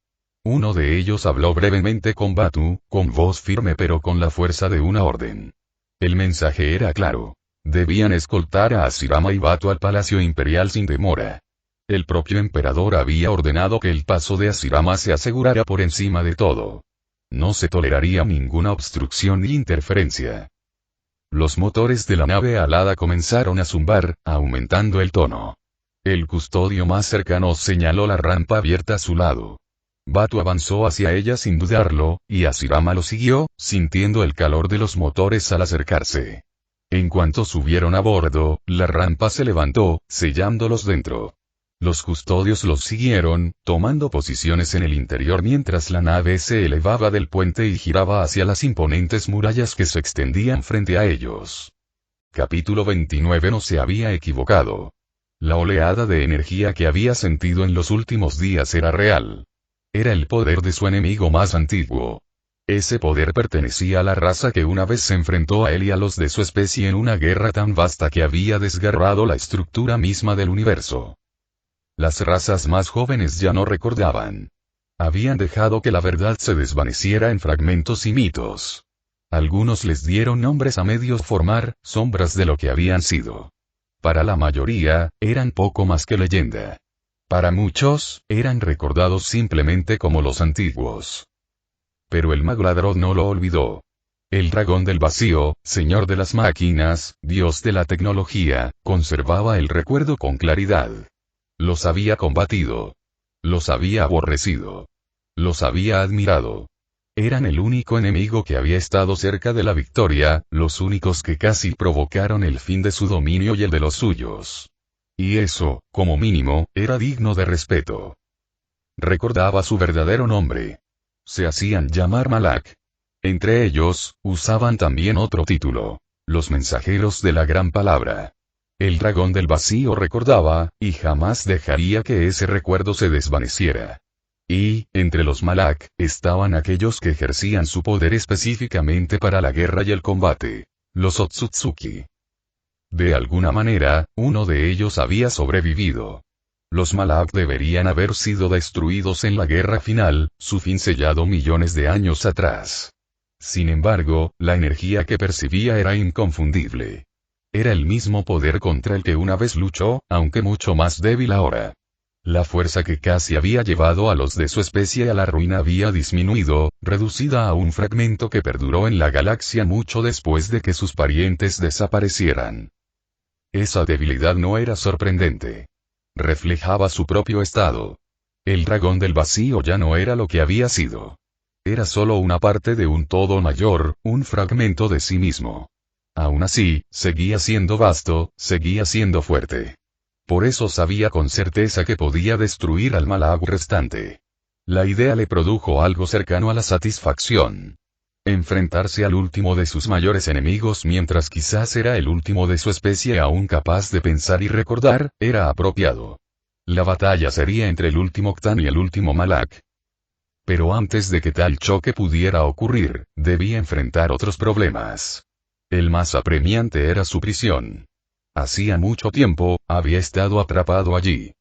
Uno de ellos habló brevemente con Batu, con voz firme pero con la fuerza de una orden. El mensaje era claro. Debían escoltar a Hashirama y Batu al Palacio Imperial sin demora. El propio emperador había ordenado que el paso de Hashirama se asegurara por encima de todo. No se toleraría ninguna obstrucción ni interferencia. Los motores de la nave alada comenzaron a zumbar, aumentando el tono. El custodio más cercano señaló la rampa abierta a su lado. Batu avanzó hacia ella sin dudarlo, y Hashirama lo siguió, sintiendo el calor de los motores al acercarse. En cuanto subieron a bordo, la rampa se levantó, sellándolos dentro. Los custodios los siguieron, tomando posiciones en el interior mientras la nave se elevaba del puente y giraba hacia las imponentes murallas que se extendían frente a ellos. Capítulo 29. No se había equivocado. La oleada de energía que había sentido en los últimos días era real. Era el poder de su enemigo más antiguo. Ese poder pertenecía a la raza que una vez se enfrentó a él y a los de su especie en una guerra tan vasta que había desgarrado la estructura misma del universo. Las razas más jóvenes ya no recordaban. Habían dejado que la verdad se desvaneciera en fragmentos y mitos. Algunos les dieron nombres a medio formar, sombras de lo que habían sido. Para la mayoría, eran poco más que leyenda. Para muchos, eran recordados simplemente como los antiguos. Pero el Magladrón no lo olvidó. El dragón del vacío, señor de las máquinas, dios de la tecnología, conservaba el recuerdo con claridad. Los había combatido. Los había aborrecido. Los había admirado. Eran el único enemigo que había estado cerca de la victoria, los únicos que casi provocaron el fin de su dominio y el de los suyos. Y eso, como mínimo, era digno de respeto. Recordaba su verdadero nombre. Se hacían llamar Malak. Entre ellos, usaban también otro título. Los mensajeros de la gran palabra. El dragón del vacío recordaba, y jamás dejaría que ese recuerdo se desvaneciera. Y, entre los Malak, estaban aquellos que ejercían su poder específicamente para la guerra y el combate. Los Otsutsuki. De alguna manera, uno de ellos había sobrevivido. Los Malak deberían haber sido destruidos en la guerra final, su fin sellado millones de años atrás. Sin embargo, la energía que percibía era inconfundible. Era el mismo poder contra el que una vez luchó, aunque mucho más débil ahora. La fuerza que casi había llevado a los de su especie a la ruina había disminuido, reducida a un fragmento que perduró en la galaxia mucho después de que sus parientes desaparecieran. Esa debilidad no era sorprendente. Reflejaba su propio estado. El dragón del vacío ya no era lo que había sido. Era solo una parte de un todo mayor, un fragmento de sí mismo. Aún así, seguía siendo vasto, seguía siendo fuerte. Por eso sabía con certeza que podía destruir al Malak restante. La idea le produjo algo cercano a la satisfacción. Enfrentarse al último de sus mayores enemigos mientras quizás era el último de su especie aún capaz de pensar y recordar, era apropiado. La batalla sería entre el último Ctán y el último Malak. Pero antes de que tal choque pudiera ocurrir, debía enfrentar otros problemas. El más apremiante era su prisión. Hacía mucho tiempo, había estado atrapado allí.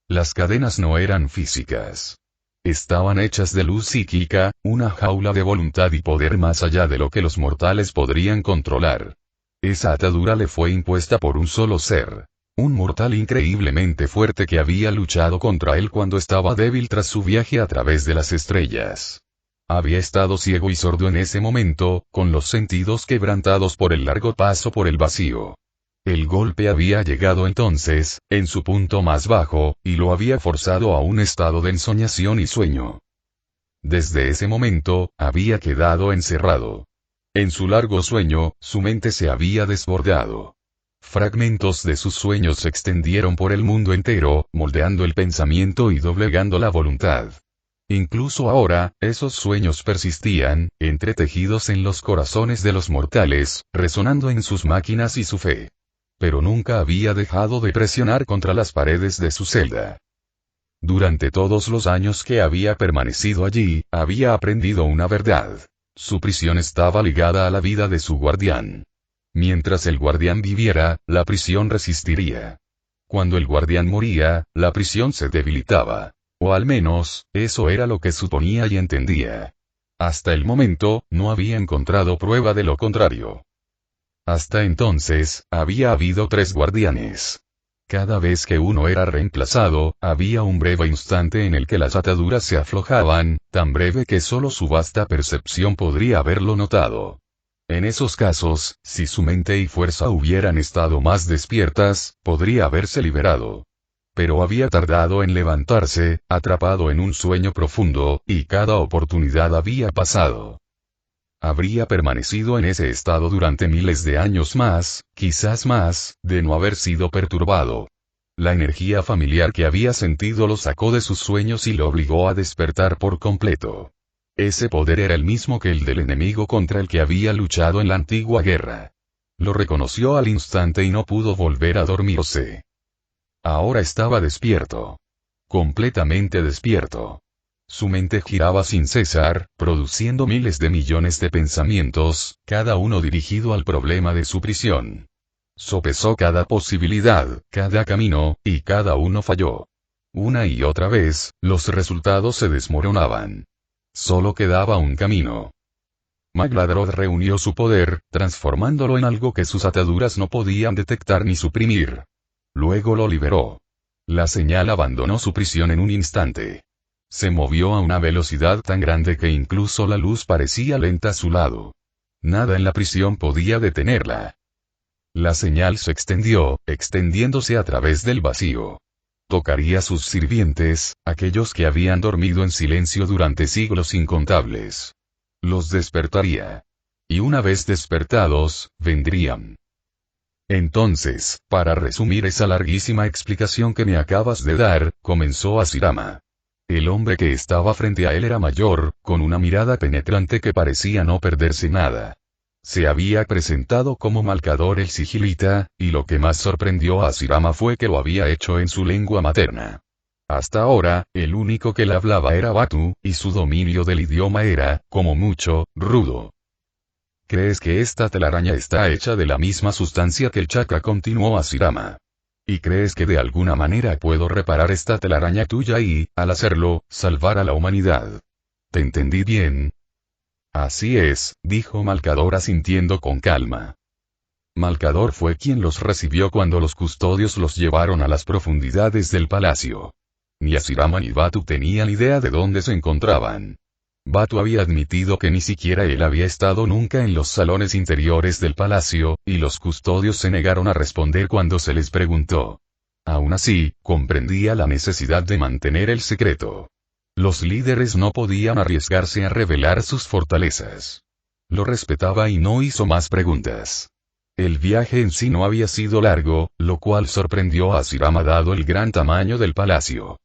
Las cadenas no eran físicas. Estaban hechas de luz psíquica, una jaula de voluntad y poder más allá de lo que los mortales podrían controlar. Esa atadura le fue impuesta por un solo ser. Un mortal increíblemente fuerte que había luchado contra él cuando estaba débil tras su viaje a través de las estrellas. Había estado ciego y sordo en ese momento, con los sentidos quebrantados por el largo paso por el vacío. El golpe había llegado entonces, en su punto más bajo, y lo había forzado a un estado de ensoñación y sueño. Desde ese momento, había quedado encerrado. En su largo sueño, su mente se había desbordado. Fragmentos de sus sueños se extendieron por el mundo entero, moldeando el pensamiento y doblegando la voluntad. Incluso ahora, esos sueños persistían, entretejidos en los corazones de los mortales, resonando en sus máquinas y su fe. Pero nunca había dejado de presionar contra las paredes de su celda. Durante todos los años que había permanecido allí, había aprendido una verdad. Su prisión estaba ligada a la vida de su guardián. Mientras el guardián viviera, la prisión resistiría. Cuando el guardián moría, la prisión se debilitaba. O al menos, eso era lo que suponía y entendía. Hasta el momento, no había encontrado prueba de lo contrario. Hasta entonces, había habido 3 guardianes. Cada vez que uno era reemplazado, había un breve instante en el que las ataduras se aflojaban, tan breve que solo su vasta percepción podría haberlo notado. En esos casos, si su mente y fuerza hubieran estado más despiertas, podría haberse liberado. Pero había tardado en levantarse, atrapado en un sueño profundo, y cada oportunidad había pasado. Habría permanecido en ese estado durante miles de años más, quizás más, de no haber sido perturbado. La energía familiar que había sentido lo sacó de sus sueños y lo obligó a despertar por completo. Ese poder era el mismo que el del enemigo contra el que había luchado en la antigua guerra. Lo reconoció al instante y no pudo volver a dormirse. Ahora estaba despierto. Completamente despierto. Su mente giraba sin cesar, produciendo miles de millones de pensamientos, cada uno dirigido al problema de su prisión. Sopesó cada posibilidad, cada camino, y cada uno falló. Una y otra vez, los resultados se desmoronaban. Solo quedaba un camino. Magladroth reunió su poder, transformándolo en algo que sus ataduras no podían detectar ni suprimir. Luego lo liberó. La señal abandonó su prisión en un instante. Se movió a una velocidad tan grande que incluso la luz parecía lenta a su lado. Nada en la prisión podía detenerla. La señal se extendió, extendiéndose a través del vacío. Tocaría a sus sirvientes, aquellos que habían dormido en silencio durante siglos incontables. Los despertaría. Y una vez despertados, vendrían. Entonces, para resumir esa larguísima explicación que me acabas de dar, comenzó Hashirama. El hombre que estaba frente a él era mayor, con una mirada penetrante que parecía no perderse nada. Se había presentado como Malcador el Sigilita, y lo que más sorprendió a Asirama fue que lo había hecho en su lengua materna. Hasta ahora, el único que le hablaba era Batu, y su dominio del idioma era, como mucho, rudo. ¿Crees que esta telaraña está hecha de la misma sustancia que el chakra? Continuó Asirama. ¿Y crees que de alguna manera puedo reparar esta telaraña tuya y, al hacerlo, salvar a la humanidad? ¿Te entendí bien? Así es, dijo Malcador asintiendo con calma. Malcador fue quien los recibió cuando los custodios los llevaron a las profundidades del palacio. Ni Asirama ni Batu tenían idea de dónde se encontraban. Batu había admitido que ni siquiera él había estado nunca en los salones interiores del palacio, y los custodios se negaron a responder cuando se les preguntó. Aún así, comprendía la necesidad de mantener el secreto. Los líderes no podían arriesgarse a revelar sus fortalezas. Lo respetaba y no hizo más preguntas. El viaje en sí no había sido largo, lo cual sorprendió a Asirama dado el gran tamaño del palacio.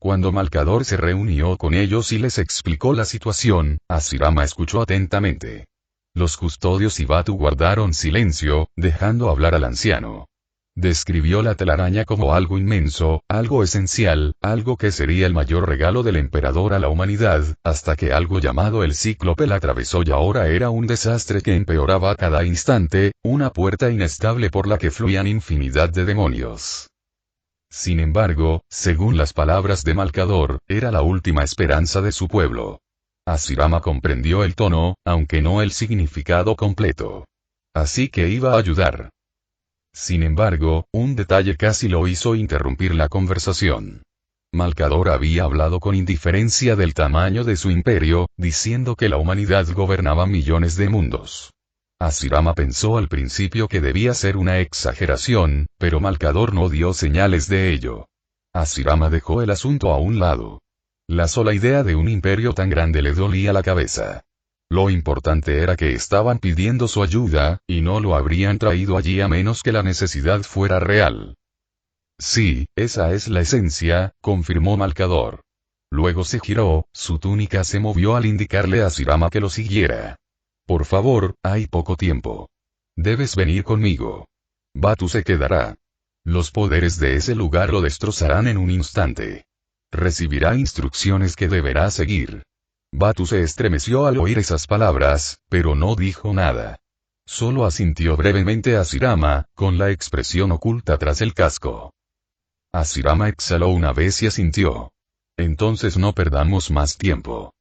Cuando Malcador se reunió con ellos y les explicó la situación, Asirama escuchó atentamente. Los custodios y Batu guardaron silencio, dejando hablar al anciano. Describió la telaraña como algo inmenso, algo esencial, algo que sería el mayor regalo del emperador a la humanidad, hasta que algo llamado el cíclope la atravesó y ahora era un desastre que empeoraba a cada instante, una puerta inestable por la que fluían infinidad de demonios. Sin embargo, según las palabras de Malcador, era la última esperanza de su pueblo. Asirama comprendió el tono, aunque no el significado completo. Así que iba a ayudar. Sin embargo, un detalle casi lo hizo interrumpir la conversación. Malcador había hablado con indiferencia del tamaño de su imperio, diciendo que la humanidad gobernaba millones de mundos. Asirama pensó al principio que debía ser una exageración, pero Malcador no dio señales de ello. Asirama dejó el asunto a un lado. La sola idea de un imperio tan grande le dolía la cabeza. Lo importante era que estaban pidiendo su ayuda, y no lo habrían traído allí a menos que la necesidad fuera real. Sí, esa es la esencia, confirmó Malcador. Luego se giró, su túnica se movió al indicarle a Asirama que lo siguiera. Por favor, hay poco tiempo. Debes venir conmigo. Batu se quedará. Los poderes de ese lugar lo destrozarán en un instante. Recibirá instrucciones que deberá seguir. Batu se estremeció al oír esas palabras, pero no dijo nada. Solo asintió brevemente a Asirama, con la expresión oculta tras el casco. Asirama exhaló una vez y asintió. Entonces no perdamos más tiempo.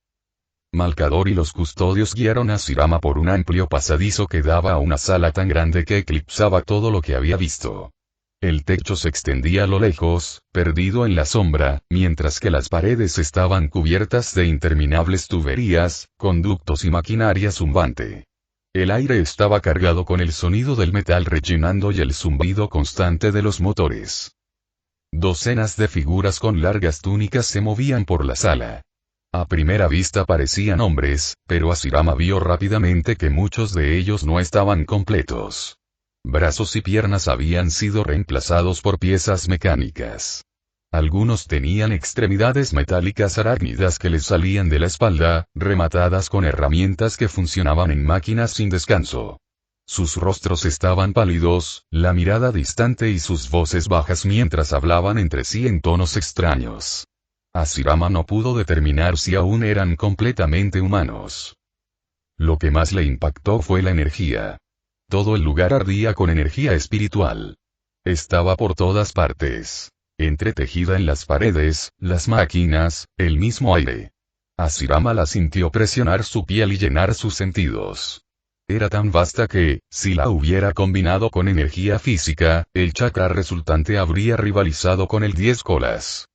Malcador y los custodios guiaron a Asirama por un amplio pasadizo que daba a una sala tan grande que eclipsaba todo lo que había visto. El techo se extendía a lo lejos, perdido en la sombra, mientras que las paredes estaban cubiertas de interminables tuberías, conductos y maquinaria zumbante. El aire estaba cargado con el sonido del metal rechinando y el zumbido constante de los motores. Docenas de figuras con largas túnicas se movían por la sala. A primera vista parecían hombres, pero Asirama vio rápidamente que muchos de ellos no estaban completos. Brazos y piernas habían sido reemplazados por piezas mecánicas. Algunos tenían extremidades metálicas arácnidas que les salían de la espalda, rematadas con herramientas que funcionaban en máquinas sin descanso. Sus rostros estaban pálidos, la mirada distante y sus voces bajas mientras hablaban entre sí en tonos extraños. Asirama no pudo determinar si aún eran completamente humanos. Lo que más le impactó fue la energía. Todo el lugar ardía con energía espiritual. Estaba por todas partes. Entretejida en las paredes, las máquinas, el mismo aire. Asirama la sintió presionar su piel y llenar sus sentidos. Era tan vasta que, si la hubiera combinado con energía física, el chakra resultante habría rivalizado con el 10 colas.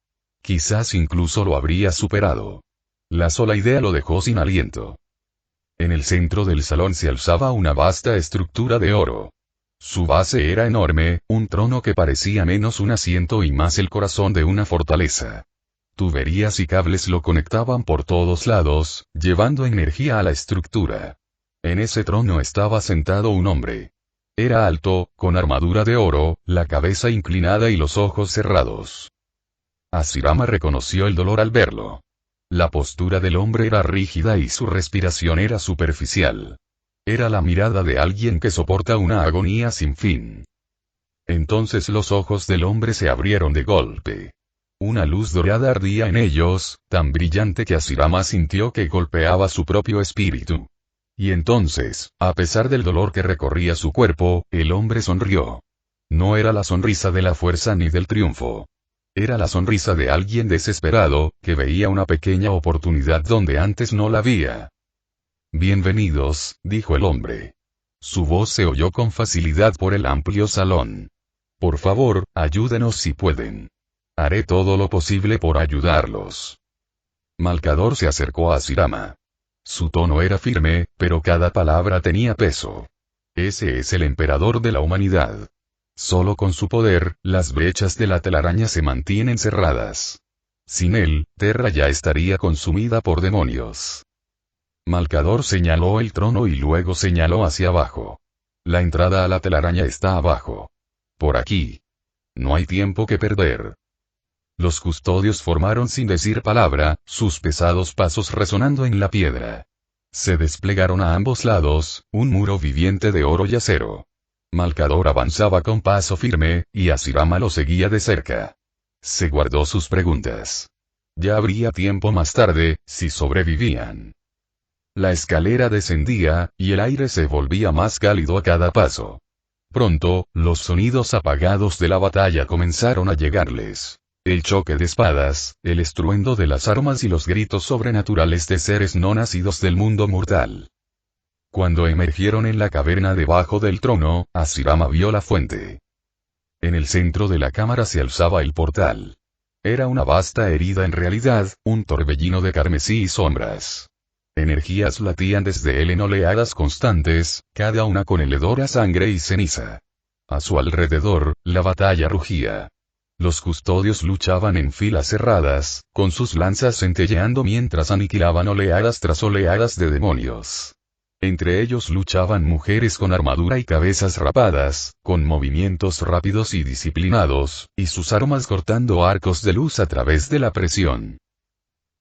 Quizás incluso lo habría superado. La sola idea lo dejó sin aliento. En el centro del salón se alzaba una vasta estructura de oro. Su base era enorme, un trono que parecía menos un asiento y más el corazón de una fortaleza. Tuberías y cables lo conectaban por todos lados, llevando energía a la estructura. En ese trono estaba sentado un hombre. Era alto, con armadura de oro, la cabeza inclinada y los ojos cerrados. Hashirama reconoció el dolor al verlo. La postura del hombre era rígida y su respiración era superficial. Era la mirada de alguien que soporta una agonía sin fin. Entonces los ojos del hombre se abrieron de golpe. Una luz dorada ardía en ellos, tan brillante que Hashirama sintió que golpeaba su propio espíritu. Y entonces, a pesar del dolor que recorría su cuerpo, el hombre sonrió. No era la sonrisa de la fuerza ni del triunfo. Era la sonrisa de alguien desesperado, que veía una pequeña oportunidad donde antes no la había. Bienvenidos, dijo el hombre. Su voz se oyó con facilidad por el amplio salón. Por favor, ayúdenos si pueden. Haré todo lo posible por ayudarlos. Malcador se acercó a Hashirama. Su tono era firme, pero cada palabra tenía peso. Ese es el emperador de la humanidad. Solo con su poder, las brechas de la telaraña se mantienen cerradas. Sin él, Terra ya estaría consumida por demonios. Malcador señaló el trono y luego señaló hacia abajo. La entrada a la telaraña está abajo. Por aquí. No hay tiempo que perder. Los custodios formaron sin decir palabra, sus pesados pasos resonando en la piedra. Se desplegaron a ambos lados, un muro viviente de oro y acero. Malcador avanzaba con paso firme, y Hashirama lo seguía de cerca. Se guardó sus preguntas. Ya habría tiempo más tarde, si sobrevivían. La escalera descendía, y el aire se volvía más cálido a cada paso. Pronto, los sonidos apagados de la batalla comenzaron a llegarles. El choque de espadas, el estruendo de las armas y los gritos sobrenaturales de seres no nacidos del mundo mortal. Cuando emergieron en la caverna debajo del trono, Hashirama vio la fuente. En el centro de la cámara se alzaba el portal. Era una vasta herida en realidad, un torbellino de carmesí y sombras. Energías latían desde él en oleadas constantes, cada una con el hedor a sangre y ceniza. A su alrededor, la batalla rugía. Los custodios luchaban en filas cerradas, con sus lanzas centelleando mientras aniquilaban oleadas tras oleadas de demonios. Entre ellos luchaban mujeres con armadura y cabezas rapadas, con movimientos rápidos y disciplinados, y sus armas cortando arcos de luz a través de la presión.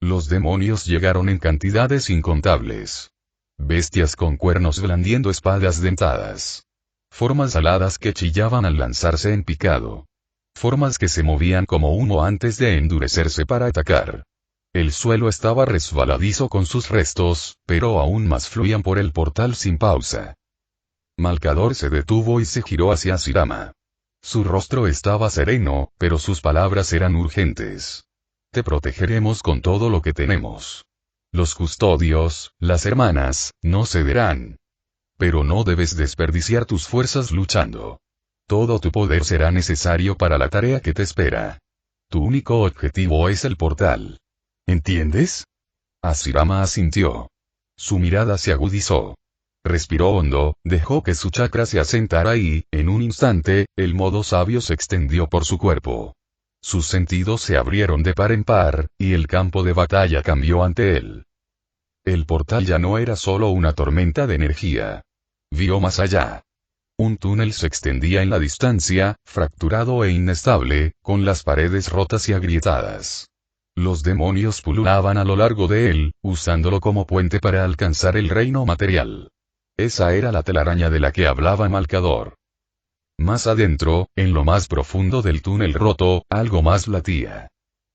Los demonios llegaron en cantidades incontables. Bestias con cuernos blandiendo espadas dentadas. Formas aladas que chillaban al lanzarse en picado. Formas que se movían como humo antes de endurecerse para atacar. El suelo estaba resbaladizo con sus restos, pero aún más fluían por el portal sin pausa. Malcador se detuvo y se giró hacia Hashirama. Su rostro estaba sereno, pero sus palabras eran urgentes. Te protegeremos con todo lo que tenemos. Los custodios, las hermanas, no cederán. Pero no debes desperdiciar tus fuerzas luchando. Todo tu poder será necesario para la tarea que te espera. Tu único objetivo es el portal. ¿Entiendes? Hashirama asintió. Su mirada se agudizó. Respiró hondo, dejó que su chakra se asentara y, en un instante, el modo sabio se extendió por su cuerpo. Sus sentidos se abrieron de par en par, y el campo de batalla cambió ante él. El portal ya no era solo una tormenta de energía. Vio más allá. Un túnel se extendía en la distancia, fracturado e inestable, con las paredes rotas y agrietadas. Los demonios pululaban a lo largo de él, usándolo como puente para alcanzar el reino material. Esa era la telaraña de la que hablaba Malcador. Más adentro, en lo más profundo del túnel roto, algo más latía.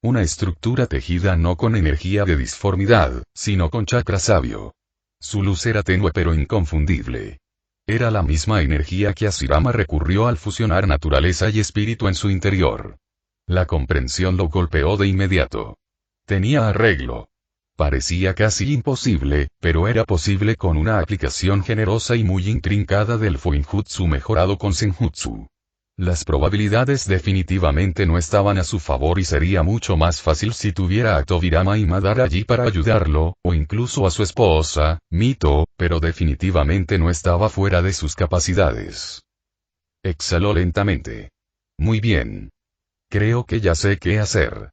Una estructura tejida no con energía de disformidad, sino con chakra sabio. Su luz era tenue pero inconfundible. Era la misma energía que Hashirama recurrió al fusionar naturaleza y espíritu en su interior. La comprensión lo golpeó de inmediato. Tenía arreglo. Parecía casi imposible, pero era posible con una aplicación generosa y muy intrincada del Fuinjutsu mejorado con Senjutsu. Las probabilidades definitivamente no estaban a su favor y sería mucho más fácil si tuviera a Tobirama y Madara allí para ayudarlo, o incluso a su esposa, Mito, pero definitivamente no estaba fuera de sus capacidades. Exhaló lentamente. Muy bien. Creo que ya sé qué hacer.